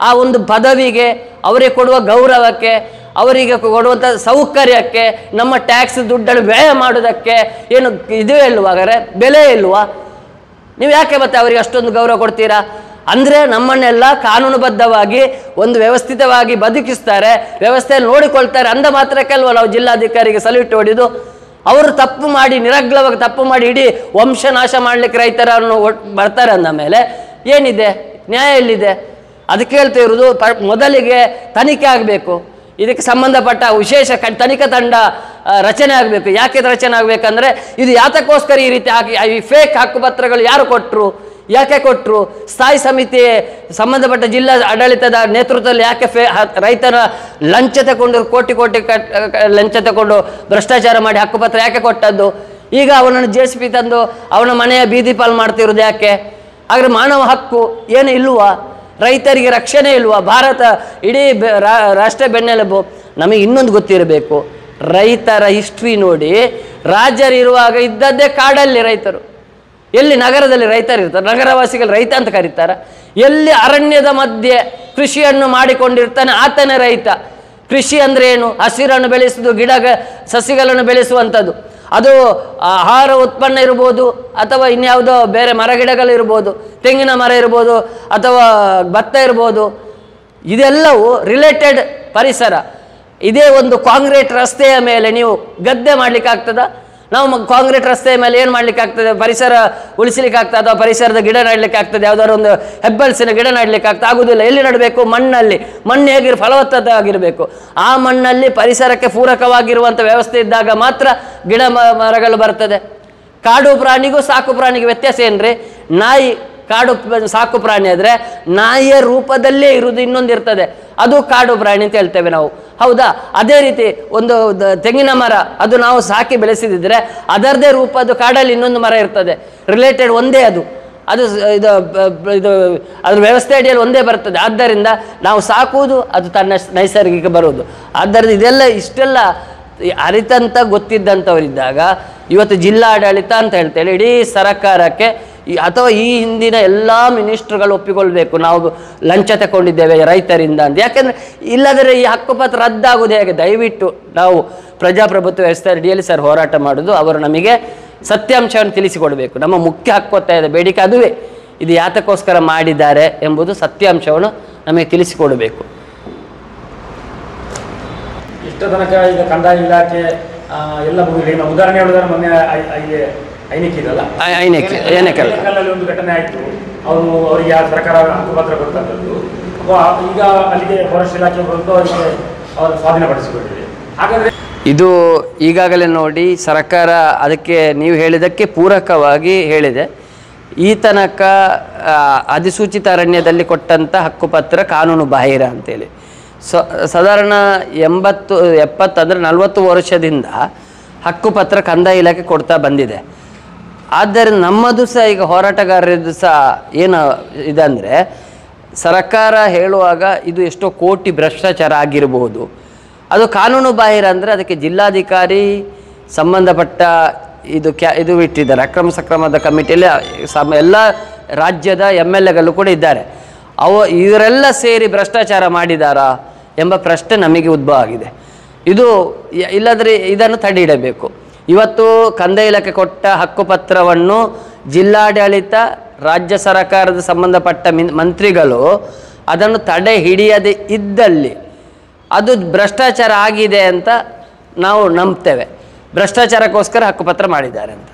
[SPEAKER 2] ಆ ಒಂದು ಪದವಿಗೆ, ಅವರಿಗೆ ಕೊಡುವ ಗೌರವಕ್ಕೆ, ಅವರಿಗೆ ಕೊಡುವಂಥ ಸೌಕರ್ಯಕ್ಕೆ, ನಮ್ಮ ಟ್ಯಾಕ್ಸ್ ದುಡ್ಡನ್ನು ವ್ಯಯ ಮಾಡೋದಕ್ಕೆ ಏನು ಇದು ಇಲ್ವಾ? ಹಾಗಾದ್ರೆ ಬೆಲೆ ಇಲ್ವಾ? ನೀವು ಯಾಕೆ ಮತ್ತೆ ಅವರಿಗೆ ಅಷ್ಟೊಂದು ಗೌರವ ಕೊಡ್ತೀರಾ? ಅಂದರೆ ನಮ್ಮನ್ನೆಲ್ಲ ಕಾನೂನುಬದ್ಧವಾಗಿ ಒಂದು ವ್ಯವಸ್ಥಿತವಾಗಿ ಬದುಕಿಸ್ತಾರೆ, ವ್ಯವಸ್ಥೆಯಲ್ಲಿ ನೋಡಿಕೊಳ್ತಾರೆ ಅಂದ ಮಾತ್ರಕ್ಕೆ ಅಲ್ವ ನಾವು ಜಿಲ್ಲಾಧಿಕಾರಿಗೆ ಸಲ್ಯೂಟ್ ಹೊಡಿದು. ಅವರು ತಪ್ಪು ಮಾಡಿ ನಿರಗ್ಲವಾಗಿ ತಪ್ಪು ಮಾಡಿ ಇಡೀ ವಂಶನಾಶ ಮಾಡಲಿಕ್ಕೆ ರೈತರನ್ನು ಬರ್ತಾರೆ ಅಂದ ಮೇಲೆ ಏನಿದೆ? ನ್ಯಾಯ ಎಲ್ಲಿದೆ? ಅದಕ್ಕೆ ಹೇಳ್ತಾ ಇರೋದು, ಮೊದಲಿಗೆ ತನಿಖೆ ಆಗಬೇಕು. ಇದಕ್ಕೆ ಸಂಬಂಧಪಟ್ಟ ವಿಶೇಷ ತನಿಖಾ ತಂಡ ರಚನೆ ಆಗಬೇಕು. ಯಾಕೆ ರಚನೆ ಆಗಬೇಕಂದ್ರೆ ಇದು ಯಾತಕ್ಕೋಸ್ಕರ ಈ ರೀತಿ ಈ ಫೇಕ್ ಹಕ್ಕುಪತ್ರಗಳು ಯಾರು ಕೊಟ್ಟರು, ಯಾಕೆ ಕೊಟ್ಟರು? ಸ್ಥಾಯಿ ಸಮಿತಿ ಸಂಬಂಧಪಟ್ಟ ಜಿಲ್ಲಾ ಆಡಳಿತದ ನೇತೃತ್ವದಲ್ಲಿ ಯಾಕೆ ರೈತರ ಲಂಚ ತಗೊಂಡು ಕೋಟಿ ಲಂಚ ತಗೊಂಡು ಭ್ರಷ್ಟಾಚಾರ ಮಾಡಿ ಹಕ್ಕುಪತ್ರ ಯಾಕೆ ಕೊಟ್ಟದ್ದು? ಈಗ ಅವನನ್ನು JCB ತಂದು ಅವನ ಮನೆಯ ಬೀದಿ ಪಾಲು ಮಾಡ್ತಿರೋದು ಯಾಕೆ? ಆದರೆ ಮಾನವ ಹಕ್ಕು ಏನು ಇಲ್ವಾ? ರೈತರಿಗೆ ರಕ್ಷಣೆ ಇಲ್ವಾ? ಭಾರತ ಇಡೀ ರಾಷ್ಟ್ರ ಬೆನ್ನೆಲುಬು. ನಮಗೆ ಇನ್ನೊಂದು ಗೊತ್ತಿರಬೇಕು, ರೈತರ ಹಿಸ್ಟ್ರಿ ನೋಡಿ. ರಾಜರಿರುವಾಗ ಇದ್ದದ್ದೇ ಕಾಡಲ್ಲಿ ರೈತರು. ಎಲ್ಲಿ ನಗರದಲ್ಲಿ ರೈತರು ಇರ್ತಾರೆ? ನಗರವಾಸಿಗಳು ರೈತ ಅಂತ ಕರೀತಾರೆ. ಎಲ್ಲಿ ಅರಣ್ಯದ ಮಧ್ಯೆ ಕೃಷಿಯನ್ನು ಮಾಡಿಕೊಂಡಿರ್ತಾನೆ ಆತನೇ ರೈತ. ಕೃಷಿ ಅಂದರೆ ಏನು? ಹಸಿರನ್ನು ಬೆಳೆಸುವುದು, ಸಸಿಗಳನ್ನು ಬೆಳೆಸುವಂಥದ್ದು. ಅದು ಆಹಾರ ಉತ್ಪನ್ನ ಇರ್ಬೋದು, ಅಥವಾ ಇನ್ಯಾವುದೋ ಬೇರೆ ಮರಗಿಡಗಳಿರ್ಬೋದು, ತೆಂಗಿನ ಮರ ಇರ್ಬೋದು, ಅಥವಾ ಭತ್ತ ಇರ್ಬೋದು. ಇದೆಲ್ಲವೂ ರಿಲೇಟೆಡ್ ಪರಿಸರ. ಇದೇ ಒಂದು ಕಾಂಕ್ರೀಟ್ ರಸ್ತೆಯ ಮೇಲೆ ನೀವು ಗದ್ದೆ ಮಾಡಲಿಕ್ಕಾಗ್ತದ? ನಾವು ಕಾಂಕ್ರೀಟ್ ರಸ್ತೆಯ ಮೇಲೆ ಏನು ಮಾಡ್ಲಿಕ್ಕೆ ಆಗ್ತದೆ? ಪರಿಸರ ಉಳಿಸಲಿಕ್ಕೆ ಆಗ್ತದೆ? ಅಥವಾ ಪರಿಸರದ ಗಿಡ ನೆಡಲಿಕ್ಕೆ ಆಗ್ತದೆ? ಯಾವುದಾದ್ರು ಒಂದು ಹೆಬ್ಬಲ್ಸಿನ ಗಿಡ ನೆಡಲಿಕ್ಕೆ ಆಗುವುದಿಲ್ಲ. ಎಲ್ಲಿ ನೆಡಬೇಕು? ಮಣ್ಣಲ್ಲಿ. ಮಣ್ಣು ಹೇಗಿರು ಫಲವತ್ತತೆ ಆಗಿರಬೇಕು. ಆ ಮಣ್ಣಲ್ಲಿ ಪರಿಸರಕ್ಕೆ ಪೂರಕವಾಗಿರುವಂಥ ವ್ಯವಸ್ಥೆ ಇದ್ದಾಗ ಮಾತ್ರ ಗಿಡ ಮರಗಳು ಬರ್ತದೆ. ಕಾಡು ಪ್ರಾಣಿಗೂ ಸಾಕು ಪ್ರಾಣಿಗೂ ವ್ಯತ್ಯಾಸ ಏನ್ರಿ? ನಾಯಿ ಕಾಡು ಸಾಕು ಪ್ರಾಣಿ ಆದರೆ ನಾಯಿಯ ರೂಪದಲ್ಲೇ ಇರುವುದು ಇನ್ನೊಂದು ಇರ್ತದೆ, ಅದು ಕಾಡು ಪ್ರಾಣಿ ಅಂತ ಹೇಳ್ತೇವೆ ನಾವು, ಹೌದಾ? ಅದೇ ರೀತಿ ಒಂದು ತೆಂಗಿನ ಮರ ಅದು ನಾವು ಸಾಕಿ ಬೆಳೆಸಿದ್ರೆ ಅದರದೇ ರೂಪ, ಅದು ಕಾಡಲ್ಲಿ ಇನ್ನೊಂದು ಮರ ಇರ್ತದೆ, ರಿಲೇಟೆಡ್ ಒಂದೇ, ಅದು ಅದ್ರ ವ್ಯವಸ್ಥೆ ಅಡಿಯಲ್ಲಿ ಒಂದೇ ಬರ್ತದೆ. ಆದ್ದರಿಂದ ನಾವು ಸಾಕುವುದು ಅದು ತನ್ನ ನೈಸರ್ಗಿಕ ಬರುವುದು. ಆದ್ದರಿಂದ ಇದೆಲ್ಲ ಇಷ್ಟೆಲ್ಲ ಅರಿತಂತ ಗೊತ್ತಿದ್ದಂಥವರಿದ್ದಾಗ ಇವತ್ತು ಜಿಲ್ಲಾಡಳಿತ ಅಂತ ಹೇಳ್ತೇವೆ, ಇಡೀ ಸರ್ಕಾರಕ್ಕೆ ಅಥವಾ ಈ ಹಿಂದಿನ ಎಲ್ಲ ಮಿನಿಸ್ಟ್ರುಗಳು ಒಪ್ಪಿಕೊಳ್ಬೇಕು ನಾವು ಲಂಚ ತಗೊಂಡಿದ್ದೇವೆ ರೈತರಿಂದ ಅಂತ. ಯಾಕೆಂದರೆ ಇಲ್ಲದರೆ ಈ ಹಕ್ಕುಪತ್ರ ರದ್ದಾಗುವುದು ಹೇಗೆ? ದಯವಿಟ್ಟು ನಾವು ಪ್ರಜಾಪ್ರಭುತ್ವ ವ್ಯವಸ್ಥೆ ಅಡಿಯಲ್ಲಿ ಸರ್ ಹೋರಾಟ ಮಾಡೋದು, ಅವರು ನಮಗೆ ಸತ್ಯಾಂಶವನ್ನು ತಿಳಿಸಿಕೊಡಬೇಕು. ನಮ್ಮ ಮುಖ್ಯ ಹಕ್ಕೊತ್ತಾಯದ ಬೇಡಿಕೆ ಅದುವೇ. ಇದು ಯಾತಕ್ಕೋಸ್ಕರ ಮಾಡಿದ್ದಾರೆ ಎಂಬುದು ಸತ್ಯಾಂಶವನ್ನು ನಮಗೆ ತಿಳಿಸಿಕೊಡಬೇಕು.
[SPEAKER 4] ಇಷ್ಟ ತನಕ ಈಗ ಕಂದಾಯ ಇಲಾಖೆ ಎಲ್ಲ ಮುಗಿದ ಉದಾಹರಣೆ ಹೇಳಿದ್ರೆ ಮೊನ್ನೆ ಐನೇಕಲ್ಲಲ್ಲಿ ಒಂದು ಘಟನೆ ಆಯಿತು. ಅವರಿಗೆ ಆ ಸರ್ಕಾರ ಹಕ್ಕುಪತ್ರ ಕೊಡ್ತಕ್ಕಂಥದ್ದು ಈಗ ಅಲ್ಲಿಗೆ ಫಾರೆಸ್ಟ್ ಇಲಾಖೆ ಬಂದು ಅವರಿಗೆ ಅವರು ಸ್ವಾಧೀನಪಡಿಸಿಕೊಂಡಿದೆ. ಹಾಗಾದರೆ
[SPEAKER 2] ಇದು ಈಗಾಗಲೇ ನೋಡಿ ಸರ್ಕಾರ ಅದಕ್ಕೆ ನೀವು ಹೇಳಿದ್ದಕ್ಕೆ ಪೂರಕವಾಗಿ ಹೇಳಿದೆ. ಈ ತನಕ ಅಧಿಸೂಚಿತ ಅರಣ್ಯದಲ್ಲಿ ಕೊಟ್ಟಂಥ ಹಕ್ಕುಪತ್ರ ಕಾನೂನು ಬಾಹಿರ ಅಂತೇಳಿ ಸಾಧಾರಣ 70 ಅಂದರೆ 40 ವರ್ಷದಿಂದ ಹಕ್ಕುಪತ್ರ ಕಂದಾಯ ಇಲಾಖೆ ಕೊಡ್ತಾ ಬಂದಿದೆ. ಆದ್ದರಿಂದ ನಮ್ಮದು ಸಹ ಈಗ ಹೋರಾಟಗಾರರದ್ದು ಸಹ ಏನು ಇದಂದರೆ, ಸರ್ಕಾರ ಹೇಳುವಾಗ ಇದು ಎಷ್ಟೋ ಕೋಟಿ ಭ್ರಷ್ಟಾಚಾರ ಆಗಿರಬಹುದು, ಅದು ಕಾನೂನು ಬಾಹಿರ ಅಂದರೆ ಅದಕ್ಕೆ ಜಿಲ್ಲಾಧಿಕಾರಿ ಸಂಬಂಧಪಟ್ಟ ಇದು ಇಟ್ಟಿದ್ದಾರೆ. ಅಕ್ರಮ ಸಕ್ರಮದ ಕಮಿಟಿಯಲ್ಲಿ ಎಲ್ಲ ರಾಜ್ಯದ MLAಗಳು ಕೂಡ ಇದ್ದಾರೆ. ಇವರೆಲ್ಲ ಸೇರಿ ಭ್ರಷ್ಟಾಚಾರ ಮಾಡಿದಾರಾ ಎಂಬ ಪ್ರಶ್ನೆ ನಮಗೆ ಉದ್ಭವ ಆಗಿದೆ. ಇದು ಇಲ್ಲದ್ರೆ ಇದನ್ನು ತಡೆಹಿಡಬೇಕು. ಇವತ್ತು ಕಂದಾಯ ಇಲಾಖೆ ಕೊಟ್ಟ ಹಕ್ಕುಪತ್ರವನ್ನು ಜಿಲ್ಲಾಡಳಿತ, ರಾಜ್ಯ ಸರ್ಕಾರದ ಸಂಬಂಧಪಟ್ಟ ಮಂತ್ರಿಗಳು ಅದನ್ನು ತಡೆ ಹಿಡಿಯದೆ ಇದ್ದಲ್ಲಿ ಅದು ಭ್ರಷ್ಟಾಚಾರ ಆಗಿದೆ ಅಂತ ನಾವು ನಂಬ್ತೇವೆ. ಭ್ರಷ್ಟಾಚಾರಕ್ಕೋಸ್ಕರ ಹಕ್ಕುಪತ್ರ ಮಾಡಿದ್ದಾರೆ ಅಂತ.